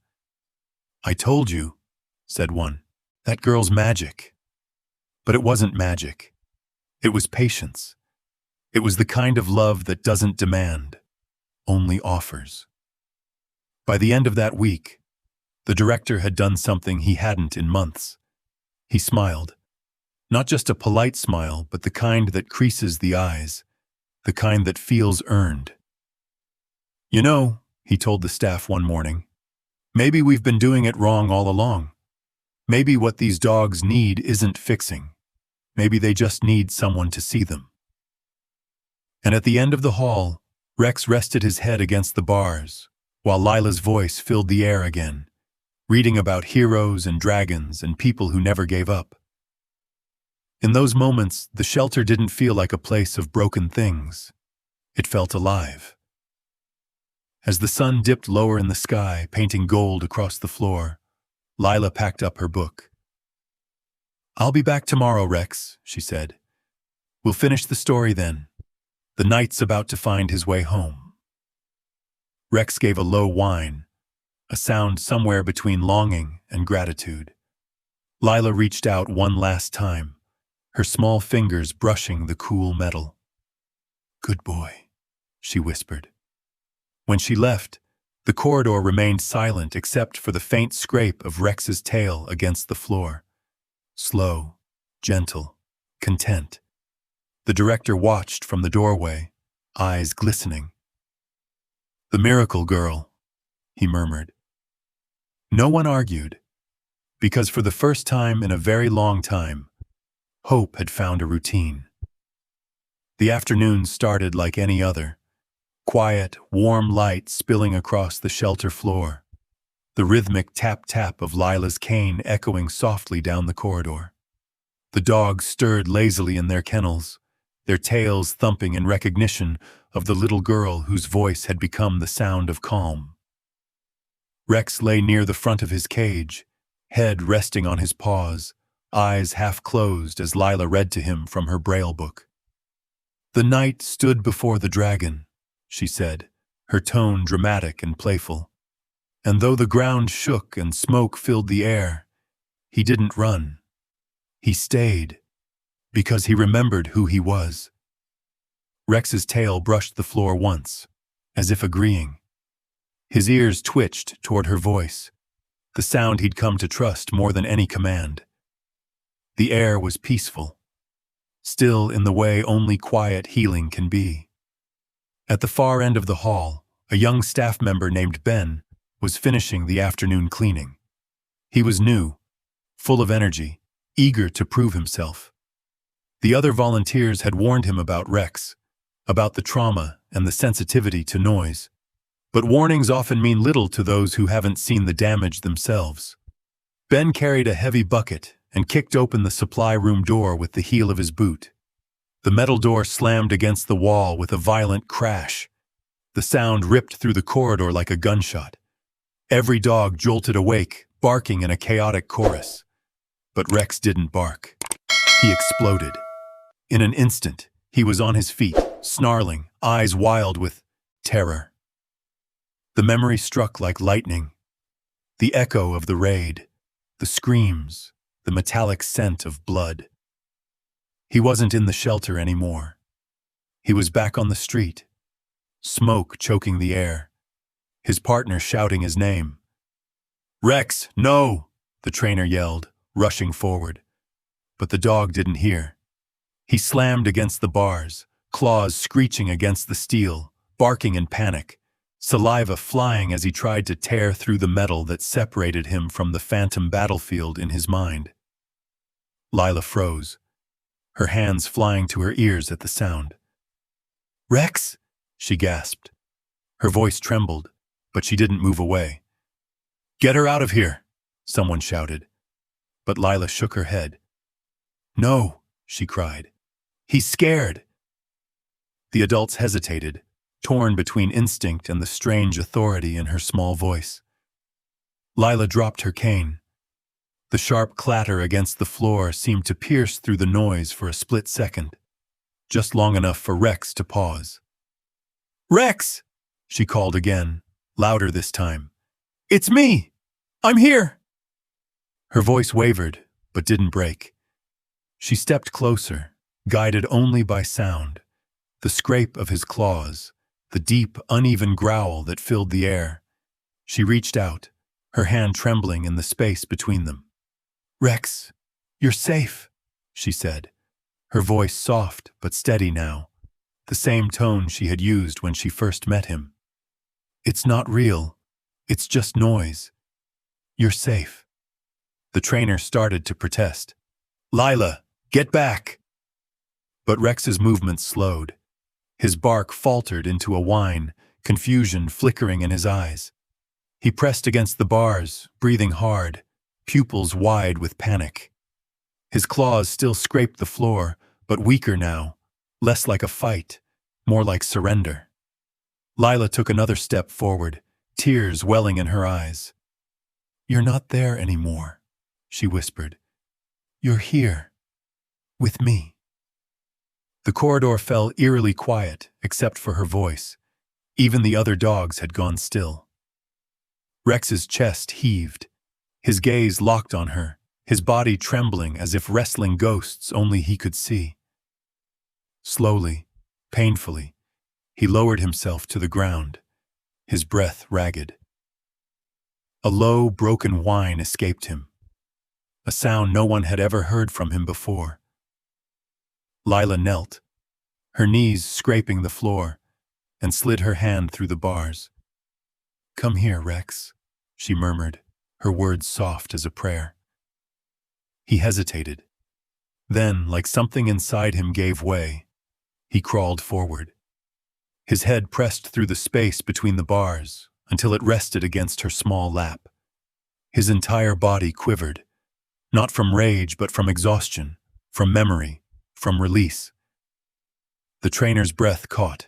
"I told you," said one. "That girl's magic." But it wasn't magic. It was patience. It was the kind of love that doesn't demand, only offers. By the end of that week, the director had done something he hadn't in months. He smiled. Not just a polite smile, but the kind that creases the eyes, the kind that feels earned. "You know," he told the staff one morning, "maybe we've been doing it wrong all along. Maybe what these dogs need isn't fixing. Maybe they just need someone to see them." And at the end of the hall, Rex rested his head against the bars, while Lila's voice filled the air again, reading about heroes and dragons and people who never gave up. In those moments, the shelter didn't feel like a place of broken things. It felt alive. As the sun dipped lower in the sky, painting gold across the floor, Lila packed up her book. "I'll be back tomorrow, Rex," she said. "We'll finish the story then. The knight's about to find his way home." Rex gave a low whine, a sound somewhere between longing and gratitude. Lila reached out one last time, her small fingers brushing the cool metal. "Good boy," she whispered. When she left, the corridor remained silent except for the faint scrape of Rex's tail against the floor. Slow, gentle, content. The director watched from the doorway, eyes glistening. "The miracle girl," he murmured. No one argued, because for the first time in a very long time, hope had found a routine. The afternoon started like any other, quiet, warm light spilling across the shelter floor, the rhythmic tap-tap of Lila's cane echoing softly down the corridor. The dogs stirred lazily in their kennels, their tails thumping in recognition of the little girl whose voice had become the sound of calm. Rex lay near the front of his cage, head resting on his paws, eyes half closed as Lila read to him from her Braille book. "The knight stood before the dragon," she said, her tone dramatic and playful. "And though the ground shook and smoke filled the air, he didn't run. He stayed, because he remembered who he was." Rex's tail brushed the floor once, as if agreeing. His ears twitched toward her voice, the sound he'd come to trust more than any command. The air was peaceful, still in the way only quiet healing can be. At the far end of the hall, a young staff member named Ben was finishing the afternoon cleaning. He was new, full of energy, eager to prove himself. The other volunteers had warned him about Rex, about the trauma and the sensitivity to noise. But warnings often mean little to those who haven't seen the damage themselves. Ben carried a heavy bucket and kicked open the supply room door with the heel of his boot. The metal door slammed against the wall with a violent crash. The sound ripped through the corridor like a gunshot. Every dog jolted awake, barking in a chaotic chorus. But Rex didn't bark. He exploded. In an instant, he was on his feet, snarling, eyes wild with terror. The memory struck like lightning. The echo of the raid, the screams, the metallic scent of blood. He wasn't in the shelter anymore. He was back on the street, smoke choking the air, his partner shouting his name. "Rex, no!" the trainer yelled, rushing forward. But the dog didn't hear. He slammed against the bars, claws screeching against the steel, barking in panic, saliva flying as he tried to tear through the metal that separated him from the phantom battlefield in his mind. Lila froze, her hands flying to her ears at the sound. "Rex?" she gasped. Her voice trembled, but she didn't move away. "Get her out of here!" someone shouted. But Lila shook her head. "No," she cried. "He's scared." The adults hesitated, torn between instinct and the strange authority in her small voice. Lila dropped her cane. The sharp clatter against the floor seemed to pierce through the noise for a split second, just long enough for Rex to pause. "Rex!" she called again, louder this time. "It's me! I'm here!" Her voice wavered, but didn't break. She stepped closer, guided only by sound, the scrape of his claws, the deep, uneven growl that filled the air. She reached out, her hand trembling in the space between them. "Rex, you're safe," she said, her voice soft but steady now, the same tone she had used when she first met him. "It's not real. It's just noise. You're safe." The trainer started to protest. "Lila, get back!" But Rex's movements slowed. His bark faltered into a whine, confusion flickering in his eyes. He pressed against the bars, breathing hard, pupils wide with panic. His claws still scraped the floor, but weaker now, less like a fight, more like surrender. Lila took another step forward, tears welling in her eyes. "You're not there anymore," she whispered. "You're here, with me." The corridor fell eerily quiet, except for her voice. Even the other dogs had gone still. Rex's chest heaved, his gaze locked on her, his body trembling as if wrestling ghosts only he could see. Slowly, painfully, he lowered himself to the ground, his breath ragged. A low, broken whine escaped him, a sound no one had ever heard from him before. Lila knelt, her knees scraping the floor, and slid her hand through the bars. "Come here, Rex," she murmured, her words soft as a prayer. He hesitated. Then, like something inside him gave way, he crawled forward. His head pressed through the space between the bars until it rested against her small lap. His entire body quivered, not from rage but from exhaustion, from memory, from release. The trainer's breath caught.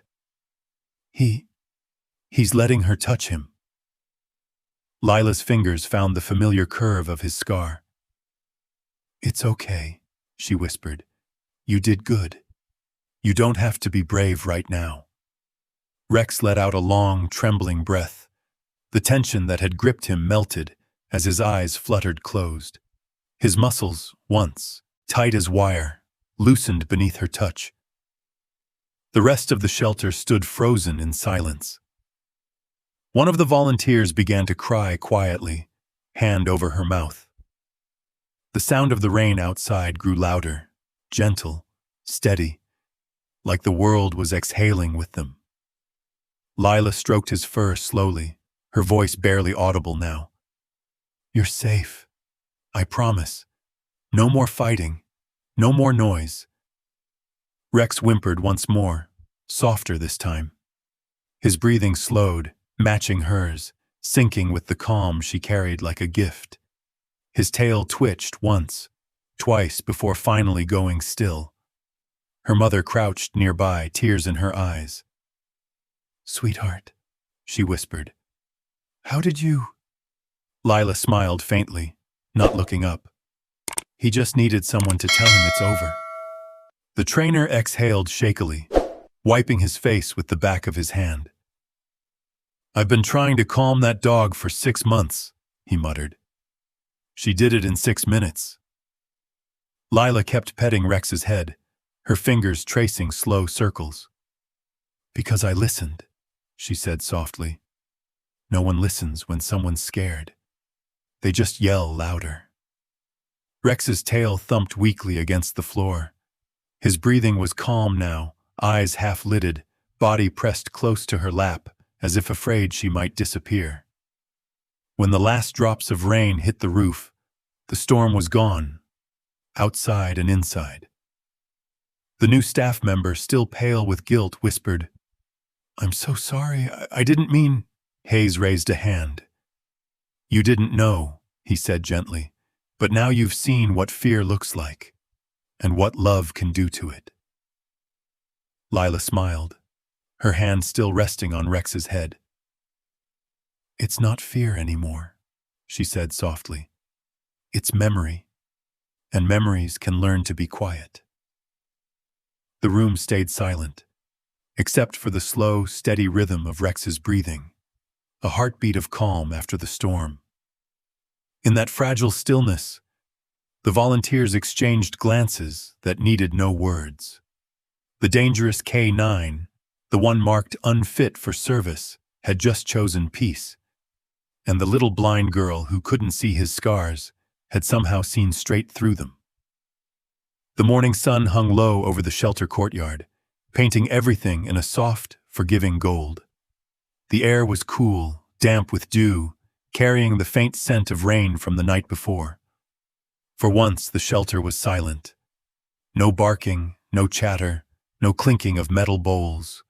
He's letting her touch him. Lila's fingers found the familiar curve of his scar. "It's okay," she whispered. "You did good. You don't have to be brave right now." Rex let out a long, trembling breath. The tension that had gripped him melted as his eyes fluttered closed. His muscles, once tight as wire, loosened beneath her touch. The rest of the shelter stood frozen in silence. One of the volunteers began to cry quietly, hand over her mouth. The sound of the rain outside grew louder, gentle, steady, like the world was exhaling with them. Lila stroked his fur slowly, her voice barely audible now. "You're safe. I promise. No more fighting. No more noise." Rex whimpered once more, softer this time. His breathing slowed, matching hers, sinking with the calm she carried like a gift. His tail twitched once, twice before finally going still. Her mother crouched nearby, tears in her eyes. "Sweetheart," she whispered. "How did you—" Lila smiled faintly, not looking up. He just needed someone to tell him it's over. The trainer exhaled shakily, wiping his face with the back of his hand. "I've been trying to calm that dog for 6 months, he muttered. "She did it in 6 minutes. Lila kept petting Rex's head, her fingers tracing slow circles. "Because I listened," she said softly. "No one listens when someone's scared. They just yell louder." Rex's tail thumped weakly against the floor. His breathing was calm now, eyes half-lidded, body pressed close to her lap, as if afraid she might disappear. When the last drops of rain hit the roof, the storm was gone, outside and inside. The new staff member, still pale with guilt, whispered, "I'm so sorry, I didn't mean—" Hayes raised a hand. "You didn't know," he said gently, "but now you've seen what fear looks like, and what love can do to it." Lila smiled, her hand still resting on Rex's head. "It's not fear anymore," she said softly. "It's memory, and memories can learn to be quiet." The room stayed silent, except for the slow, steady rhythm of Rex's breathing, a heartbeat of calm after the storm. In that fragile stillness, the volunteers exchanged glances that needed no words. The dangerous K9, the one marked unfit for service, had just chosen peace, and the little blind girl who couldn't see his scars had somehow seen straight through them. The morning sun hung low over the shelter courtyard, painting everything in a soft, forgiving gold. The air was cool, damp with dew, carrying the faint scent of rain from the night before. For once, the shelter was silent. No barking, no chatter, no clinking of metal bowls.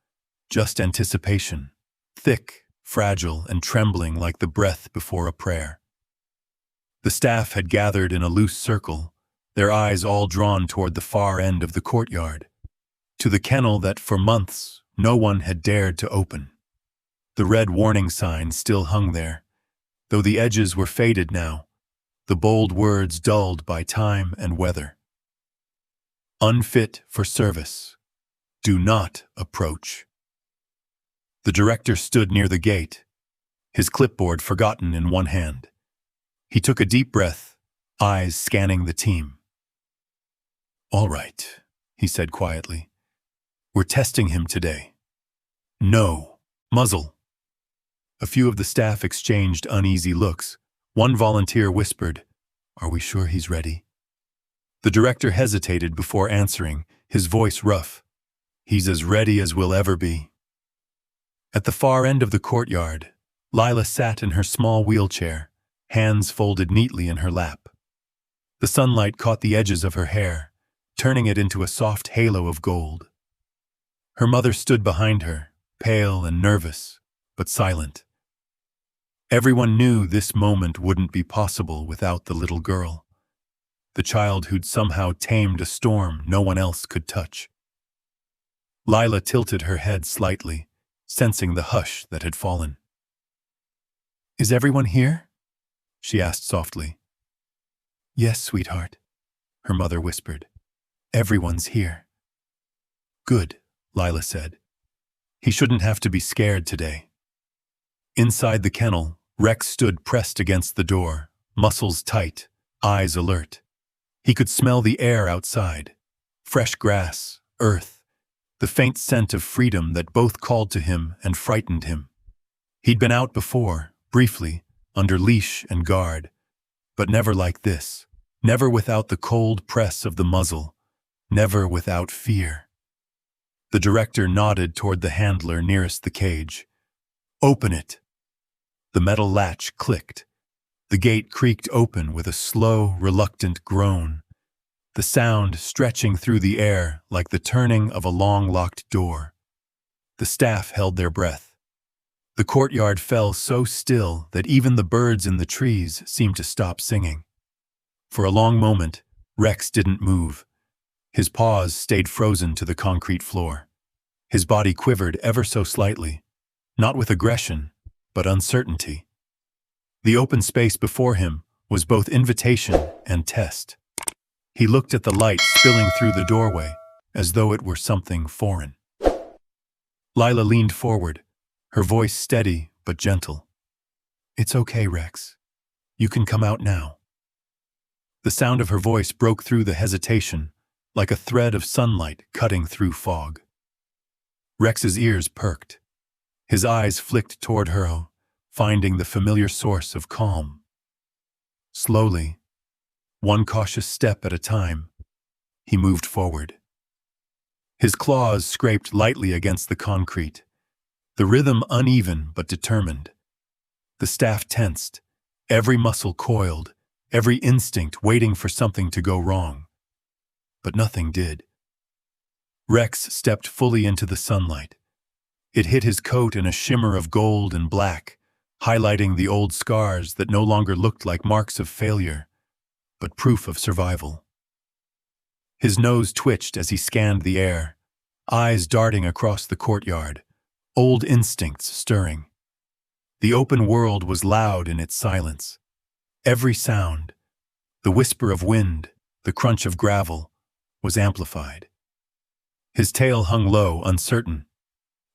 Just anticipation, thick, fragile, and trembling like the breath before a prayer. The staff had gathered in a loose circle, their eyes all drawn toward the far end of the courtyard, to the kennel that for months no one had dared to open. The red warning sign still hung there, though the edges were faded now, the bold words dulled by time and weather. "Unfit for service. Do not approach." The director stood near the gate, his clipboard forgotten in one hand. He took a deep breath, eyes scanning the team. "All right," he said quietly. "We're testing him today. No, muzzle." A few of the staff exchanged uneasy looks. One volunteer whispered, "Are we sure he's ready?" The director hesitated before answering, his voice rough. "He's as ready as we'll ever be." At the far end of the courtyard, Lila sat in her small wheelchair, hands folded neatly in her lap. The sunlight caught the edges of her hair, turning it into a soft halo of gold. Her mother stood behind her, pale and nervous, but silent. Everyone knew this moment wouldn't be possible without the little girl, the child who'd somehow tamed a storm no one else could touch. Lila tilted her head slightly, sensing the hush that had fallen. "Is everyone here?" she asked softly. "Yes, sweetheart," her mother whispered. "Everyone's here." "Good," Lila said. "He shouldn't have to be scared today." Inside the kennel, Rex stood pressed against the door, muscles tight, eyes alert. He could smell the air outside, fresh grass, earth, the faint scent of freedom that both called to him and frightened him. He'd been out before, briefly, under leash and guard, but never like this, never without the cold press of the muzzle, never without fear. The director nodded toward the handler nearest the cage. "Open it." The metal latch clicked. The gate creaked open with a slow, reluctant groan, the sound stretching through the air like the turning of a long-locked door. The staff held their breath. The courtyard fell so still that even the birds in the trees seemed to stop singing. For a long moment, Rex didn't move, His paws stayed frozen to the concrete floor. His body quivered ever so slightly, not with aggression, but uncertainty. The open space before him was both invitation and test. He looked at the light spilling through the doorway, as though it were something foreign. Lila leaned forward, her voice steady but gentle. "It's okay, Rex. You can come out now." The sound of her voice broke through the hesitation, like a thread of sunlight cutting through fog. Rex's ears perked. His eyes flicked toward her, finding the familiar source of calm. Slowly, one cautious step at a time, he moved forward. His claws scraped lightly against the concrete, the rhythm uneven but determined. The staff tensed, every muscle coiled, every instinct waiting for something to go wrong. But nothing did. Rex stepped fully into the sunlight. It hit his coat in a shimmer of gold and black, highlighting the old scars that no longer looked like marks of failure, but proof of survival. His nose twitched as he scanned the air, eyes darting across the courtyard, old instincts stirring. The open world was loud in its silence. Every sound, the whisper of wind, the crunch of gravel, was amplified. His tail hung low, uncertain.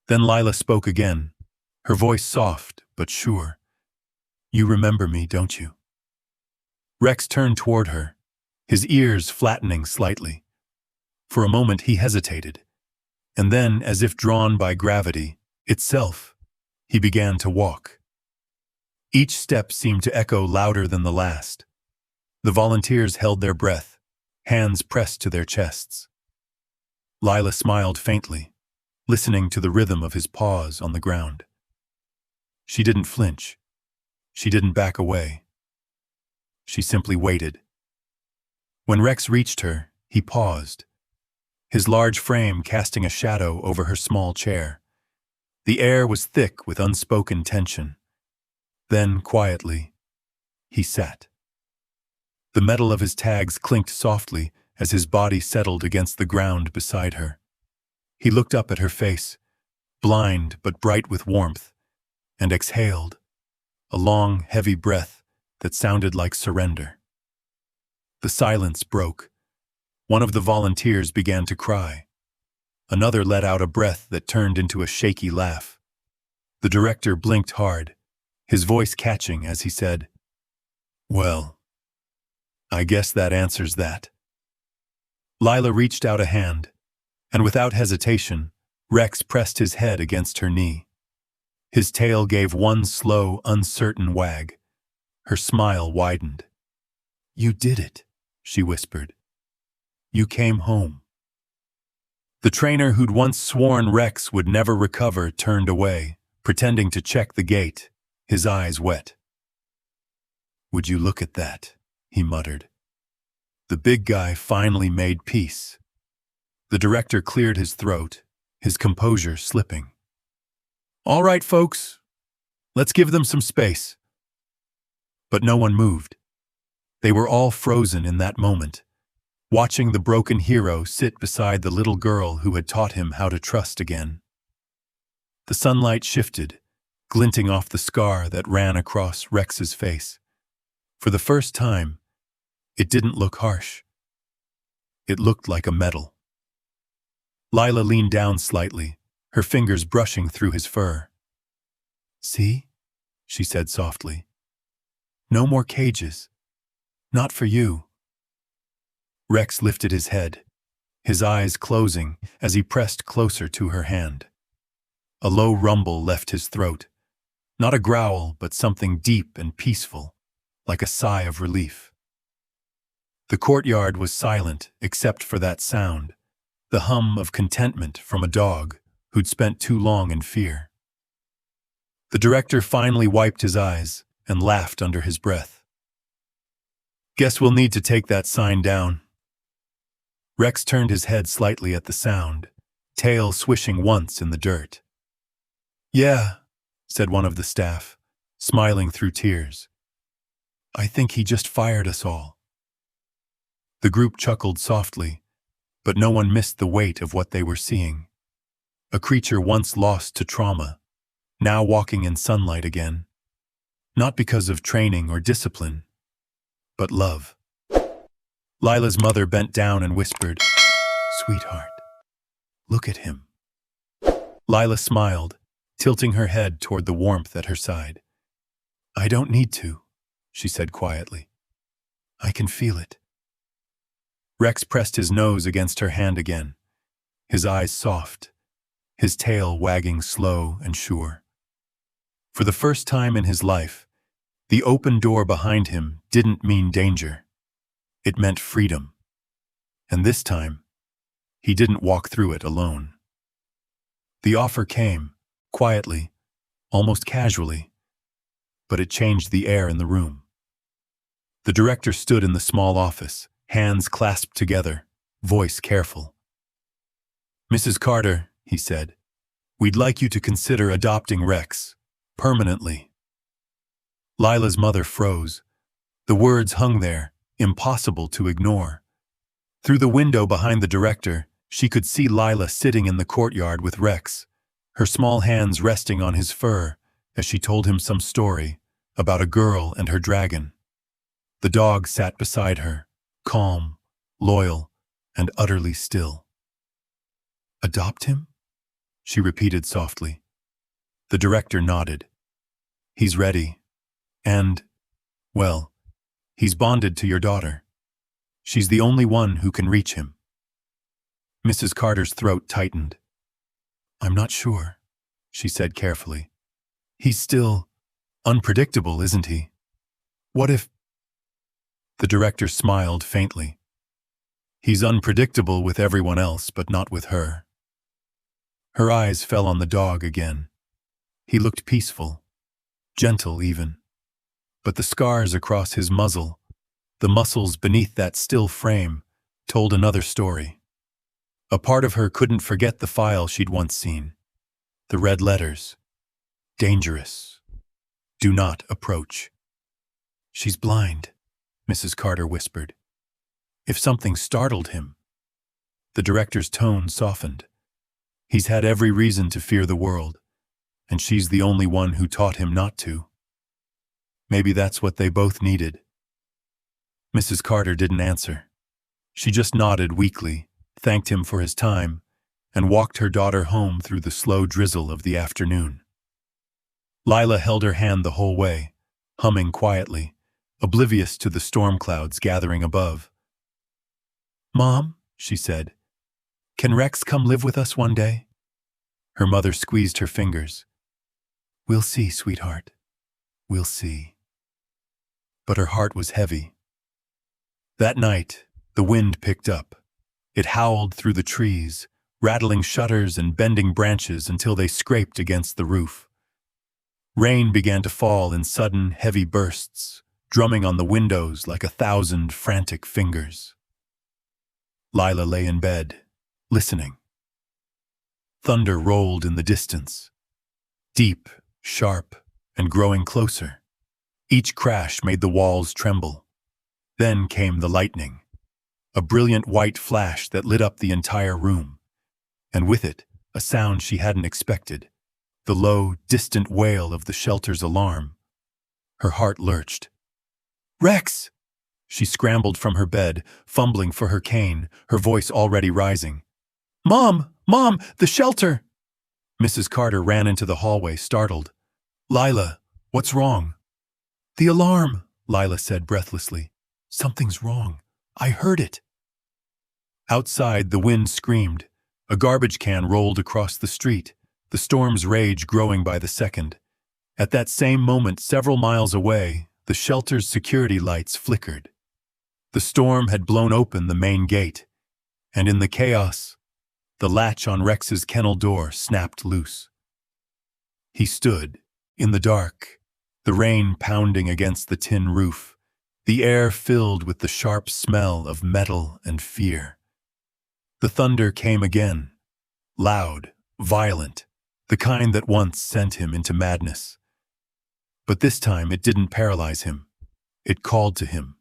Then Lila spoke again, her voice soft but sure. "You remember me, don't you?" Rex turned toward her, his ears flattening slightly. For a moment he hesitated, and then, as if drawn by gravity itself, he began to walk. Each step seemed to echo louder than the last. The volunteers held their breath, hands pressed to their chests. Lila smiled faintly, listening to the rhythm of his paws on the ground. She didn't flinch. She didn't back away. She simply waited. When Rex reached her, he paused, his large frame casting a shadow over her small chair. The air was thick with unspoken tension. Then, quietly, he sat. The metal of his tags clinked softly as his body settled against the ground beside her. He looked up at her face, blind but bright with warmth, and exhaled, a long, heavy breath that sounded like surrender. The silence broke. One of the volunteers began to cry. Another let out a breath that turned into a shaky laugh. The director blinked hard, his voice catching as he said, "Well, I guess that answers that." Lila reached out a hand, and without hesitation, Rex pressed his head against her knee. His tail gave one slow, uncertain wag. Her smile widened. "You did it," she whispered. "You came home." The trainer who'd once sworn Rex would never recover turned away, pretending to check the gate, his eyes wet. "Would you look at that?" he muttered. The big guy finally made peace. The director cleared his throat, his composure slipping. "All right, folks, let's give them some space." But no one moved. They were all frozen in that moment, watching the broken hero sit beside the little girl who had taught him how to trust again. The sunlight shifted, glinting off the scar that ran across Rex's face. For the first time, it didn't look harsh. It looked like a medal. Lila leaned down slightly, her fingers brushing through his fur. "See?" she said softly. "No more cages. Not for you." Rex lifted his head, his eyes closing as he pressed closer to her hand. A low rumble left his throat, not a growl, but something deep and peaceful, like a sigh of relief. The courtyard was silent except for that sound, the hum of contentment from a dog who'd spent too long in fear. The director finally wiped his eyes and laughed under his breath. "Guess we'll need to take that sign down." Rex turned his head slightly at the sound, tail swishing once in the dirt. "Yeah," said one of the staff, smiling through tears. "I think he just fired us all." The group chuckled softly, But no one missed the weight of what they were seeing. A creature once lost to trauma, now walking in sunlight again. Not because of training or discipline, but love. Lila's mother bent down and whispered, "Sweetheart, look at him." Lila smiled, tilting her head toward the warmth at her side. "I don't need to," she said quietly. "I can feel it." Rex pressed his nose against her hand again, his eyes soft, his tail wagging slow and sure. For the first time in his life, the open door behind him didn't mean danger. It meant freedom. And this time, he didn't walk through it alone. The offer came, quietly, almost casually, but it changed the air in the room. The director stood in the small office, hands clasped together, voice careful. "Mrs. Carter," he said, "we'd like you to consider adopting Rex, permanently." Lila's mother froze. The words hung there, impossible to ignore. Through the window behind the director, she could see Lila sitting in the courtyard with Rex, her small hands resting on his fur as she told him some story about a girl and her dragon. The dog sat beside her, calm, loyal, and utterly still. "Adopt him?" she repeated softly. The director nodded. "He's ready. And, well, he's bonded to your daughter. She's the only one who can reach him." Mrs. Carter's throat tightened. "I'm not sure," she said carefully. "He's still unpredictable, isn't he? What if—" The director smiled faintly. "He's unpredictable with everyone else, but not with her." Her eyes fell on the dog again. He looked peaceful, gentle even. But the scars across his muzzle, the muscles beneath that still frame, told another story. A part of her couldn't forget the file she'd once seen. The red letters. Dangerous. Do not approach. "She's blind," Mrs. Carter whispered. If something startled him. The director's tone softened. He's had every reason to fear the world, and she's the only one who taught him not to. Maybe that's what they both needed. Mrs. Carter didn't answer. She just nodded weakly, thanked him for his time, and walked her daughter home through the slow drizzle of the afternoon. Lila held her hand the whole way, humming quietly, oblivious to the storm clouds gathering above. "Mom," she said, "can Rex come live with us one day?" Her mother squeezed her fingers. "We'll see, sweetheart. We'll see." But her heart was heavy. That night, the wind picked up. It howled through the trees, rattling shutters and bending branches until they scraped against the roof. Rain began to fall in sudden, heavy bursts, drumming on the windows like 1,000 frantic fingers. Lila lay in bed, listening. Thunder rolled in the distance, deep, sharp, and growing closer. Each crash made the walls tremble. Then came the lightning, a brilliant white flash that lit up the entire room, and with it, a sound she hadn't expected, the low, distant wail of the shelter's alarm. Her heart lurched. "Rex!" She scrambled from her bed, fumbling for her cane, her voice already rising. "Mom! Mom! The shelter!" Mrs. Carter ran into the hallway, startled. "Lila, what's wrong?" "The alarm," Lila said breathlessly. "Something's wrong. I heard it." Outside, the wind screamed. A garbage can rolled across the street, the storm's rage growing by the second. At that same moment, several miles away, the shelter's security lights flickered. The storm had blown open the main gate, and in the chaos, the latch on Rex's kennel door snapped loose. He stood, in the dark, the rain pounding against the tin roof, the air filled with the sharp smell of metal and fear. The thunder came again, loud, violent, the kind that once sent him into madness. But this time it didn't paralyze him. It called to him.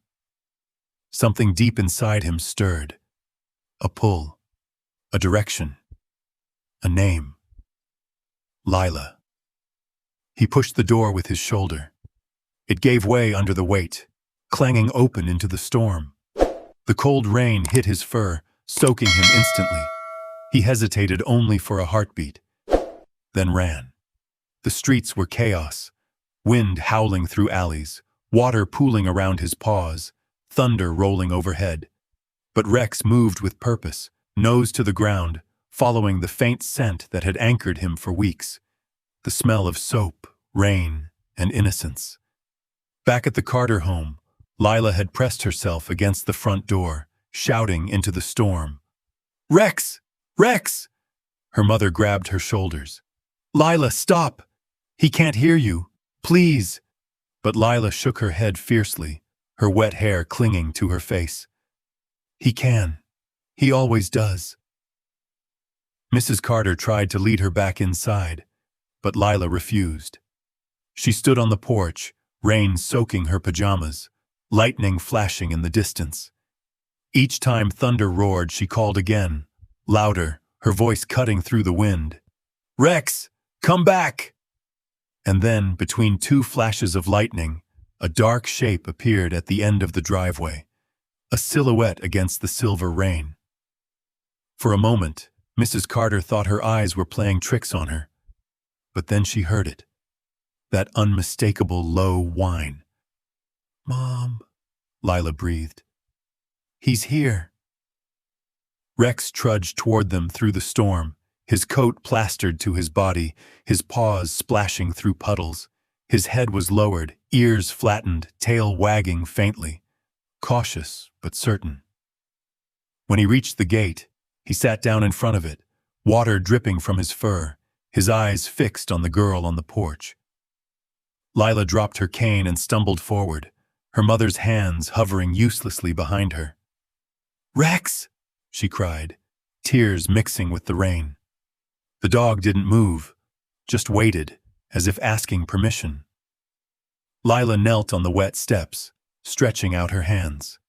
Something deep inside him stirred. A pull. A direction. A name. Lila. He pushed the door with his shoulder. It gave way under the weight, clanging open into the storm. The cold rain hit his fur, soaking him instantly. He hesitated only for a heartbeat, then ran. The streets were chaos, wind howling through alleys, water pooling around his paws, thunder rolling overhead. But Rex moved with purpose, nose to the ground, following the faint scent that had anchored him for weeks. The smell of soap, rain, and innocence. Back at the Carter home, Lila had pressed herself against the front door, shouting into the storm. "Rex! Rex!" Her mother grabbed her shoulders. "Lila, stop! He can't hear you. Please!" But Lila shook her head fiercely, her wet hair clinging to her face. "He can. He always does." Mrs. Carter tried to lead her back inside, but Lila refused. She stood on the porch, rain soaking her pajamas, lightning flashing in the distance. Each time thunder roared, she called again, louder, her voice cutting through the wind. "Rex, come back!" And then, between two flashes of lightning, a dark shape appeared at the end of the driveway, a silhouette against the silver rain. For a moment, Mrs. Carter thought her eyes were playing tricks on her. But then she heard it. That unmistakable low whine. "Mom," Lila breathed. "He's here." Rex trudged toward them through the storm, his coat plastered to his body, his paws splashing through puddles. His head was lowered, ears flattened, tail wagging faintly. Cautious, but certain. When he reached the gate, he sat down in front of it, water dripping from his fur, his eyes fixed on the girl on the porch. Lila dropped her cane and stumbled forward, her mother's hands hovering uselessly behind her. "Rex!" she cried, tears mixing with the rain. The dog didn't move, just waited, as if asking permission. Lila knelt on the wet steps, stretching out her hands.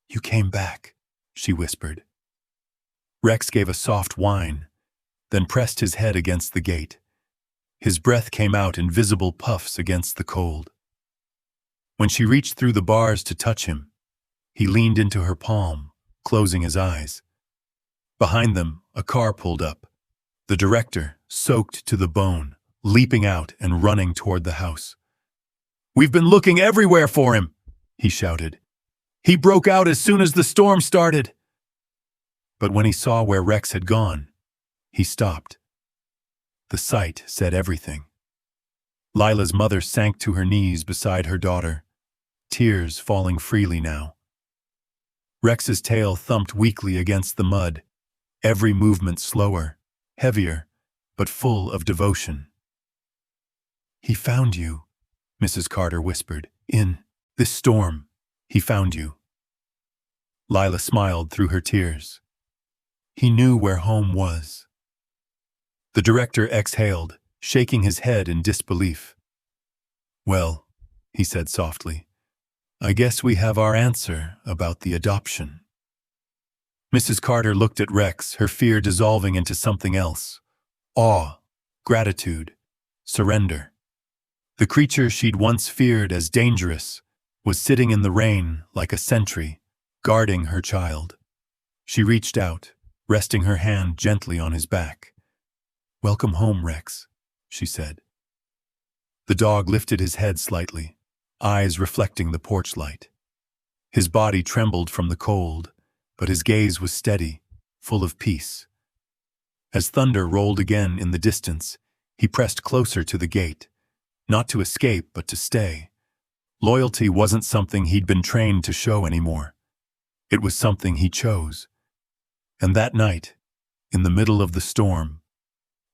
"You came back," she whispered. Rex gave a soft whine, then pressed his head against the gate. His breath came out in visible puffs against the cold. When she reached through the bars to touch him, he leaned into her palm, closing his eyes. Behind them, a car pulled up. The director, soaked to the bone, leaping out and running toward the house. "We've been looking everywhere for him," he shouted. "He broke out as soon as the storm started." But when he saw where Rex had gone, he stopped. The sight said everything. Lila's mother sank to her knees beside her daughter, tears falling freely now. Rex's tail thumped weakly against the mud, every movement slower, heavier, but full of devotion. "He found you," Mrs. Carter whispered. "In this storm, he found you." Lila smiled through her tears. He knew where home was. The director exhaled, shaking his head in disbelief. "Well," he said softly, "I guess we have our answer about the adoption." Mrs. Carter looked at Rex, her fear dissolving into something else. Awe, gratitude, surrender. The creature she'd once feared as dangerous was sitting in the rain like a sentry, guarding her child. She reached out, resting her hand gently on his back. "Welcome home, Rex," she said. The dog lifted his head slightly, eyes reflecting the porch light. His body trembled from the cold, but his gaze was steady, full of peace. As thunder rolled again in the distance, he pressed closer to the gate, not to escape but to stay. Loyalty wasn't something he'd been trained to show anymore. It was something he chose. And that night, in the middle of the storm,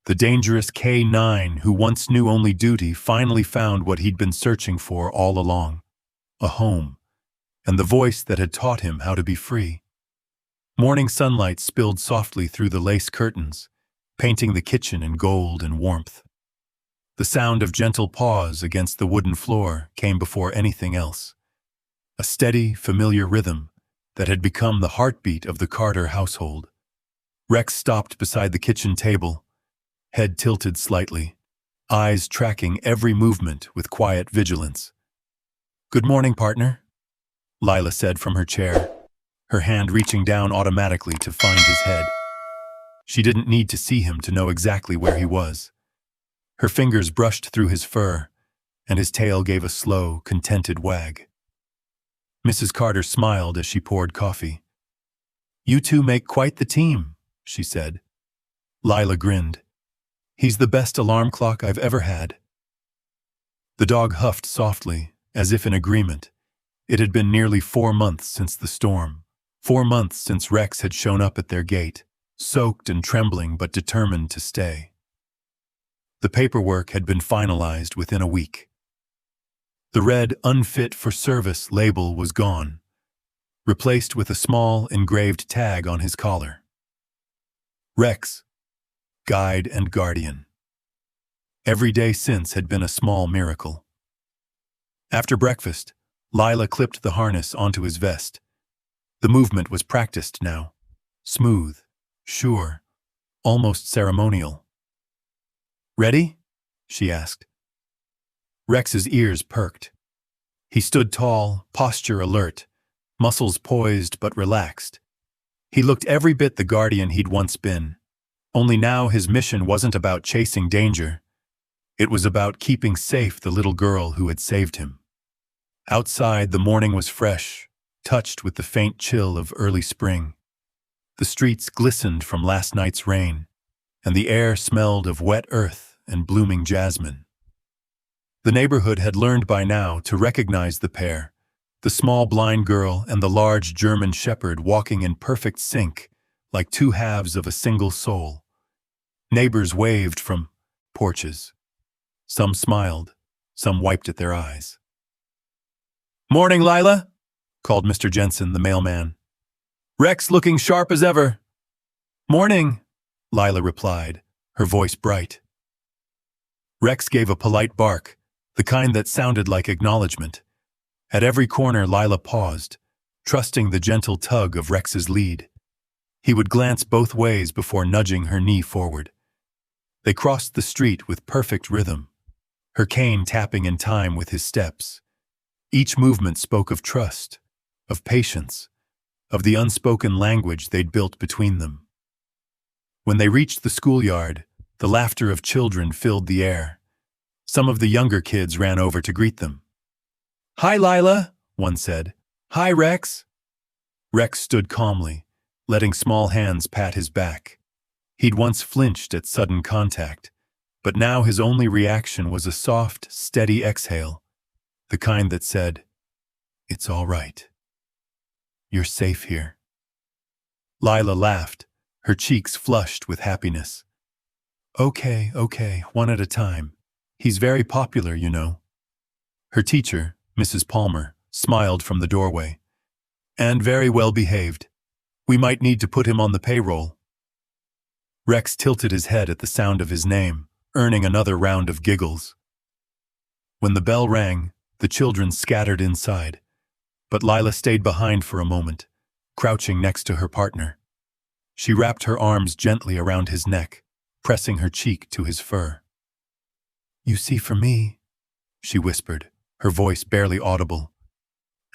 the dangerous K9 who once knew only duty finally found what he'd been searching for all along, a home, and the voice that had taught him how to be free. Morning sunlight spilled softly through the lace curtains, painting the kitchen in gold and warmth. The sound of gentle paws against the wooden floor came before anything else. A steady, familiar rhythm, that had become the heartbeat of the Carter household. Rex stopped beside the kitchen table, head tilted slightly, eyes tracking every movement with quiet vigilance. "Good morning, partner," Lila said from her chair, her hand reaching down automatically to find his head. She didn't need to see him to know exactly where he was. Her fingers brushed through his fur, and his tail gave a slow, contented wag. Mrs. Carter smiled as she poured coffee. "You two make quite the team," she said. Lila grinned. "He's the best alarm clock I've ever had." The dog huffed softly, as if in agreement. It had been nearly 4 months since the storm. 4 months since Rex had shown up at their gate, soaked and trembling but determined to stay. The paperwork had been finalized within a week. The red "unfit for service" label was gone, replaced with a small engraved tag on his collar. Rex, guide and guardian. Every day since had been a small miracle. After breakfast, Lila clipped the harness onto his vest. The movement was practiced now. Smooth, sure, almost ceremonial. "Ready?" she asked. Rex's ears perked. He stood tall, posture alert, muscles poised but relaxed. He looked every bit the guardian he'd once been. Only now his mission wasn't about chasing danger. It was about keeping safe the little girl who had saved him. Outside, the morning was fresh, touched with the faint chill of early spring. The streets glistened from last night's rain, and the air smelled of wet earth and blooming jasmine. The neighborhood had learned by now to recognize the pair, the small blind girl and the large German shepherd walking in perfect sync, like two halves of a single soul. Neighbors waved from porches. Some smiled, some wiped at their eyes. "Morning, Lila," called Mr. Jensen, the mailman. "Rex looking sharp as ever." "Morning," Lila replied, her voice bright. Rex gave a polite bark, the kind that sounded like acknowledgement. At every corner, Lila paused, trusting the gentle tug of Rex's lead. He would glance both ways before nudging her knee forward. They crossed the street with perfect rhythm, her cane tapping in time with his steps. Each movement spoke of trust, of patience, of the unspoken language they'd built between them. When they reached the schoolyard, the laughter of children filled the air. Some of the younger kids ran over to greet them. "Hi, Lila," one said. "Hi, Rex." Rex stood calmly, letting small hands pat his back. He'd once flinched at sudden contact, but now his only reaction was a soft, steady exhale, the kind that said, "It's all right. You're safe here." Lila laughed, her cheeks flushed with happiness. Okay, one at a time. He's very popular, you know." Her teacher, Mrs. Palmer, smiled from the doorway. "And very well behaved. We might need to put him on the payroll." Rex tilted his head at the sound of his name, earning another round of giggles. When the bell rang, the children scattered inside, but Lila stayed behind for a moment, crouching next to her partner. She wrapped her arms gently around his neck, pressing her cheek to his fur. "You see for me," she whispered, her voice barely audible,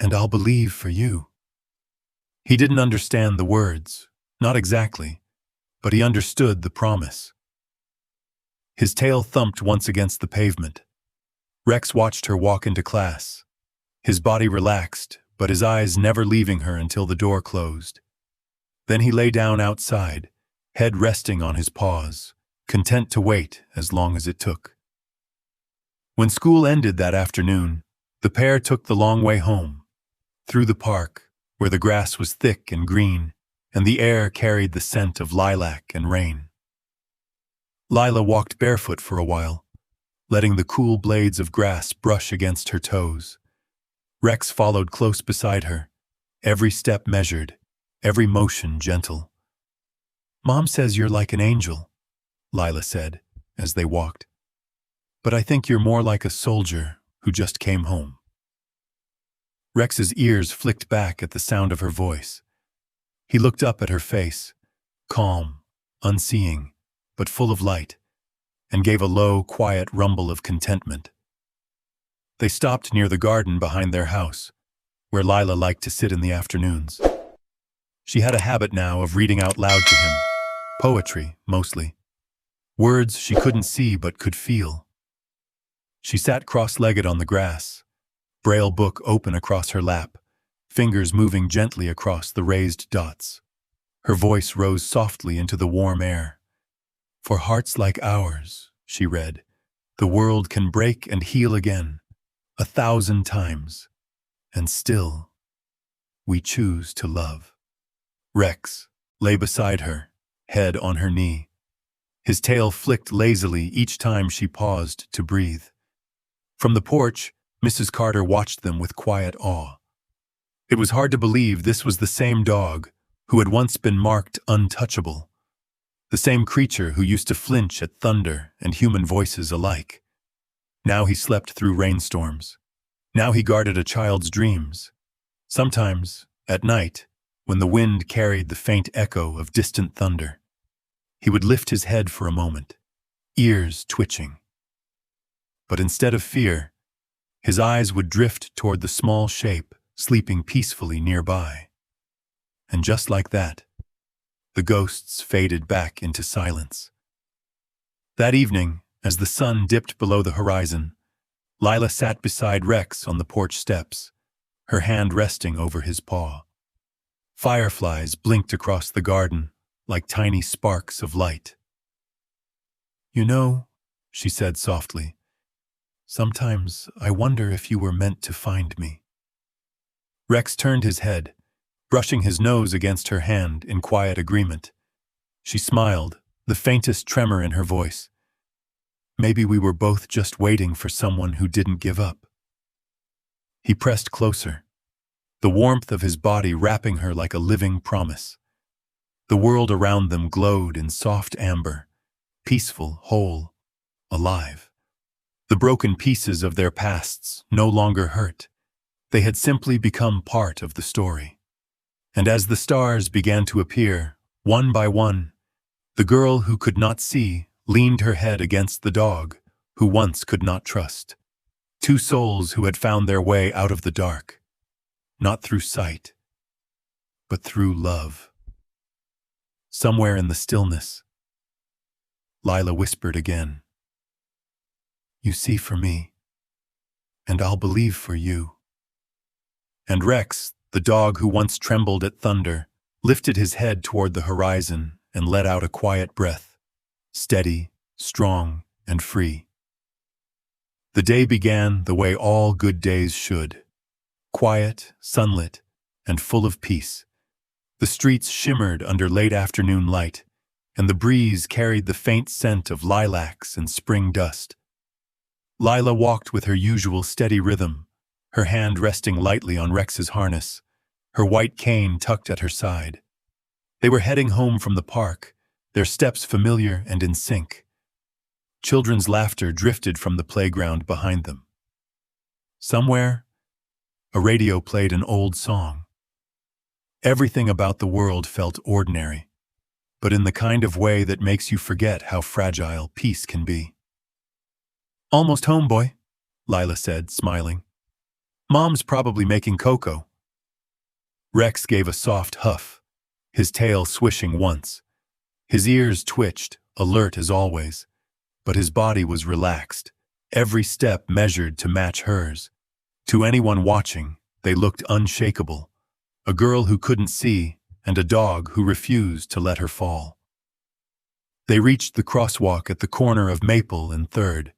"and I'll believe for you." He didn't understand the words, not exactly, but he understood the promise. His tail thumped once against the pavement. Rex watched her walk into class. His body relaxed, but his eyes never leaving her until the door closed. Then he lay down outside, head resting on his paws, content to wait as long as it took. When school ended that afternoon, the pair took the long way home, through the park, where the grass was thick and green, and the air carried the scent of lilac and rain. Lila walked barefoot for a while, letting the cool blades of grass brush against her toes. Rex followed close beside her, every step measured, every motion gentle. "Mom says you're like an angel," Lila said, as they walked. "But I think you're more like a soldier who just came home." Rex's ears flicked back at the sound of her voice. He looked up at her face, calm, unseeing, but full of light, and gave a low, quiet rumble of contentment. They stopped near the garden behind their house, where Lila liked to sit in the afternoons. She had a habit now of reading out loud to him, poetry, mostly. Words she couldn't see but could feel. She sat cross-legged on the grass, Braille book open across her lap, fingers moving gently across the raised dots. Her voice rose softly into the warm air. "For hearts like ours," she read, "the world can break and heal again, 1,000 times, and still, we choose to love." Rex lay beside her, head on her knee. His tail flicked lazily each time she paused to breathe. From the porch, Mrs. Carter watched them with quiet awe. It was hard to believe this was the same dog who had once been marked untouchable, the same creature who used to flinch at thunder and human voices alike. Now he slept through rainstorms. Now he guarded a child's dreams. Sometimes, at night, when the wind carried the faint echo of distant thunder, he would lift his head for a moment, ears twitching. But instead of fear, his eyes would drift toward the small shape sleeping peacefully nearby. And just like that, the ghosts faded back into silence. That evening, as the sun dipped below the horizon, Lila sat beside Rex on the porch steps, her hand resting over his paw. Fireflies blinked across the garden like tiny sparks of light. "You know," she said softly, "sometimes I wonder if you were meant to find me." Rex turned his head, brushing his nose against her hand in quiet agreement. She smiled, the faintest tremor in her voice. "Maybe we were both just waiting for someone who didn't give up." He pressed closer, the warmth of his body wrapping her like a living promise. The world around them glowed in soft amber, peaceful, whole, alive. The broken pieces of their pasts no longer hurt. They had simply become part of the story. And as the stars began to appear, one by one, the girl who could not see leaned her head against the dog who once could not trust. Two souls who had found their way out of the dark, not through sight, but through love. Somewhere in the stillness, Lila whispered again, "You see for me, and I'll believe for you." And Rex, the dog who once trembled at thunder, lifted his head toward the horizon and let out a quiet breath, steady, strong, and free. The day began the way all good days should, quiet, sunlit, and full of peace. The streets shimmered under late afternoon light, and the breeze carried the faint scent of lilacs and spring dust. Lila walked with her usual steady rhythm, her hand resting lightly on Rex's harness, her white cane tucked at her side. They were heading home from the park, their steps familiar and in sync. Children's laughter drifted from the playground behind them. Somewhere, a radio played an old song. Everything about the world felt ordinary, but in the kind of way that makes you forget how fragile peace can be. "Almost home, boy," Lila said, smiling. "Mom's probably making cocoa." Rex gave a soft huff, his tail swishing once. His ears twitched, alert as always, but his body was relaxed, every step measured to match hers. To anyone watching, they looked unshakable, a girl who couldn't see and a dog who refused to let her fall. They reached the crosswalk at the corner of Maple and 3rd,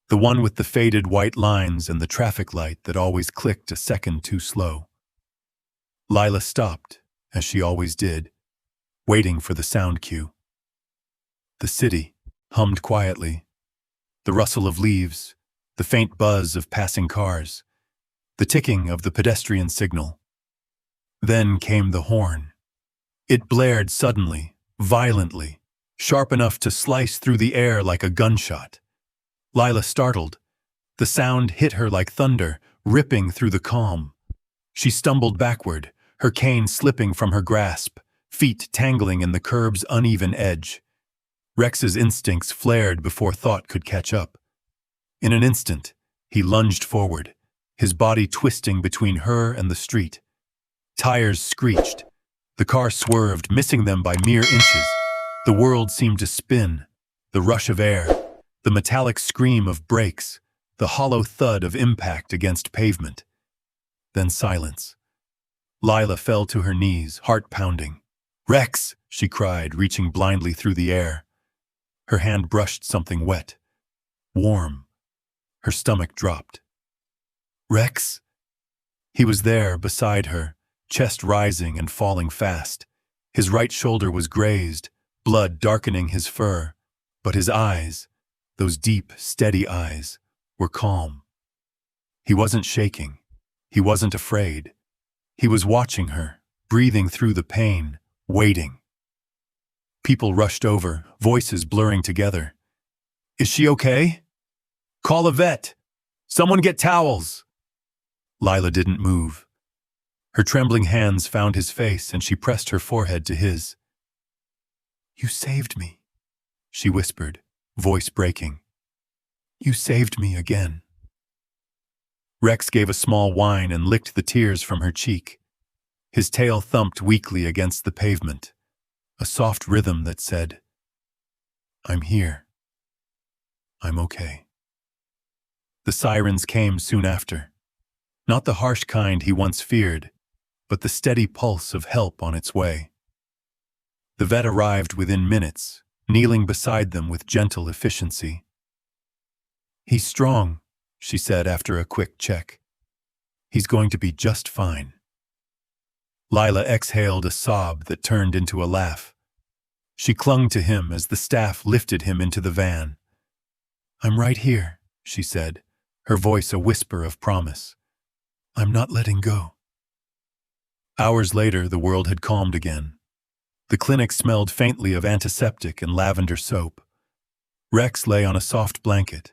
the one with the faded white lines and the traffic light that always clicked a second too slow. Lila stopped, as she always did, waiting for the sound cue. The city hummed quietly, the rustle of leaves, the faint buzz of passing cars, the ticking of the pedestrian signal. Then came the horn. It blared suddenly, violently, sharp enough to slice through the air like a gunshot. Lila startled. The sound hit her like thunder, ripping through the calm. She stumbled backward, her cane slipping from her grasp, feet tangling in the curb's uneven edge. Rex's instincts flared before thought could catch up. In an instant, he lunged forward, his body twisting between her and the street. Tires screeched. The car swerved, missing them by mere inches. The world seemed to spin. The rush of air, the metallic scream of brakes, the hollow thud of impact against pavement. Then silence. Lila fell to her knees, heart pounding. "Rex!" she cried, reaching blindly through the air. Her hand brushed something wet, warm. Her stomach dropped. "Rex?" He was there, beside her, chest rising and falling fast. His right shoulder was grazed, blood darkening his fur, but his eyes, those deep, steady eyes, were calm. He wasn't shaking. He wasn't afraid. He was watching her, breathing through the pain, waiting. People rushed over, voices blurring together. "Is she okay? Call a vet! Someone get towels!" Lila didn't move. Her trembling hands found his face and she pressed her forehead to his. "You saved me," she whispered, voice breaking. "You saved me again." Rex gave a small whine and licked the tears from her cheek. His tail thumped weakly against the pavement, a soft rhythm that said, "I'm here. I'm okay." The sirens came soon after. Not the harsh kind he once feared, but the steady pulse of help on its way. The vet arrived within minutes, kneeling beside them with gentle efficiency. "He's strong," she said after a quick check. "He's going to be just fine." Lila exhaled a sob that turned into a laugh. She clung to him as the staff lifted him into the van. "I'm right here," she said, her voice a whisper of promise. "I'm not letting go." Hours later, the world had calmed again. The clinic smelled faintly of antiseptic and lavender soap. Rex lay on a soft blanket,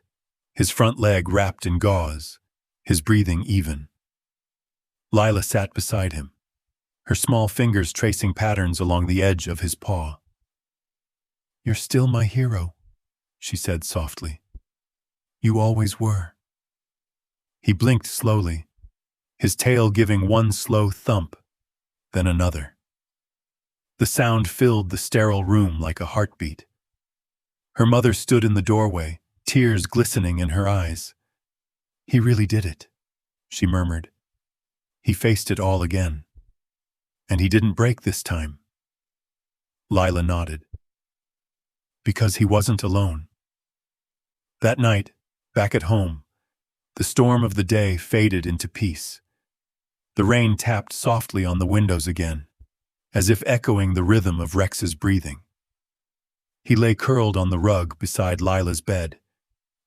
his front leg wrapped in gauze, his breathing even. Lila sat beside him, her small fingers tracing patterns along the edge of his paw. "You're still my hero," she said softly. "You always were." He blinked slowly, his tail giving one slow thump, then another. The sound filled the sterile room like a heartbeat. Her mother stood in the doorway, tears glistening in her eyes. "He really did it," she murmured. "He faced it all again. And he didn't break this time." Lila nodded. Because he wasn't alone. That night, back at home, the storm of the day faded into peace. The rain tapped softly on the windows again, as if echoing the rhythm of Rex's breathing. He lay curled on the rug beside Lila's bed,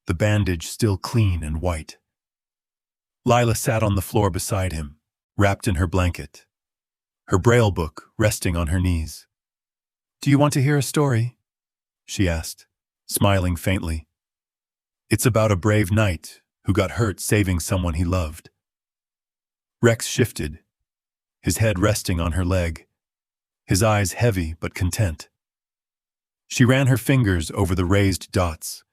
the bandage still clean and white. Lila sat on the floor beside him, wrapped in her blanket, her braille book resting on her knees. "Do you want to hear a story?" she asked, smiling faintly. "It's about a brave knight who got hurt saving someone he loved." Rex shifted, his head resting on her leg, his eyes heavy but content. She ran her fingers over the raised dots,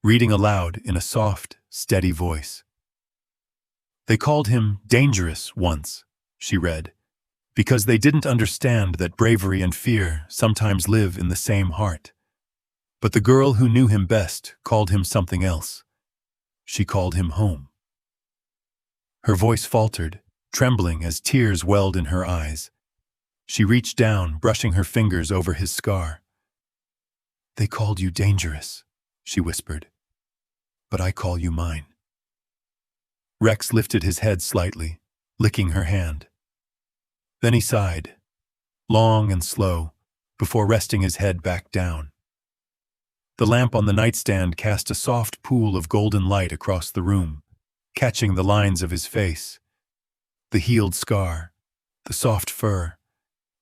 reading aloud in a soft, steady voice. "They called him dangerous once," she read, "because they didn't understand that bravery and fear sometimes live in the same heart. But the girl who knew him best called him something else. She called him home." Her voice faltered, trembling as tears welled in her eyes. She reached down, brushing her fingers over his scar. "They called you dangerous," she whispered, "but I call you mine." Rex lifted his head slightly, licking her hand. Then he sighed, long and slow, before resting his head back down. The lamp on the nightstand cast a soft pool of golden light across the room, catching the lines of his face. The healed scar, the soft fur,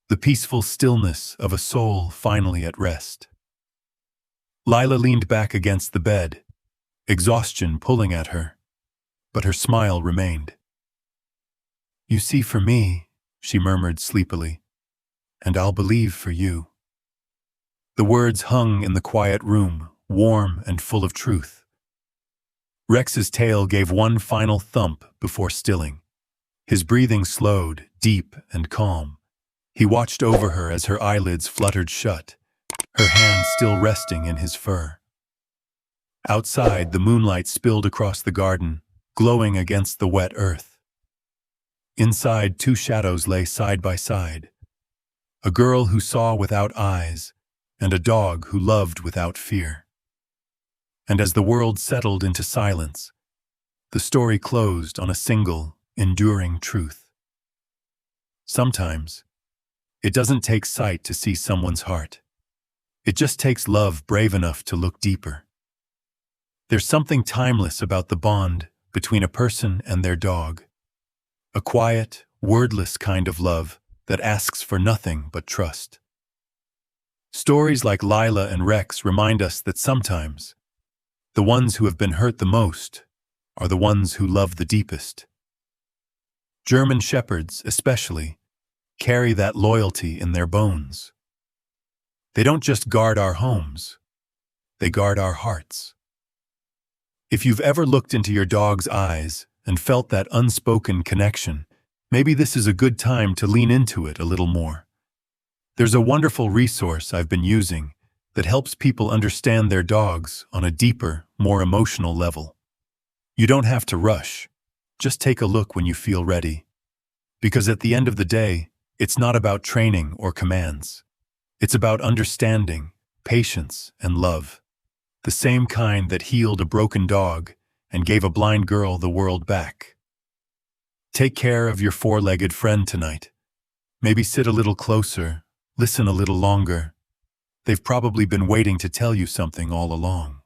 the peaceful stillness of a soul finally at rest. Lila leaned back against the bed, exhaustion pulling at her, but her smile remained. You see for me, she murmured sleepily, and I'll believe for you. The words hung in the quiet room, warm and full of truth. Rex's tail gave one final thump before stilling. His breathing slowed, deep and calm. He watched over her as her eyelids fluttered shut, her hand still resting in his fur. Outside, the moonlight spilled across the garden, glowing against the wet earth. Inside, two shadows lay side by side. A girl who saw without eyes, and a dog who loved without fear. And as the world settled into silence, the story closed on a single, enduring truth. Sometimes, it doesn't take sight to see someone's heart. It just takes love brave enough to look deeper. There's something timeless about the bond between a person and their dog. A quiet, wordless kind of love that asks for nothing but trust. Stories like Lila and Rex remind us that sometimes, the ones who have been hurt the most are the ones who love the deepest. German shepherds, especially, carry that loyalty in their bones. They don't just guard our homes, they guard our hearts. If you've ever looked into your dog's eyes and felt that unspoken connection, maybe this is a good time to lean into it a little more. There's a wonderful resource I've been using that helps people understand their dogs on a deeper, more emotional level. You don't have to rush. Just take a look when you feel ready. Because at the end of the day, it's not about training or commands. It's about understanding, patience, and love. The same kind that healed a broken dog and gave a blind girl the world back. Take care of your four-legged friend tonight. Maybe sit a little closer, listen a little longer. They've probably been waiting to tell you something all along.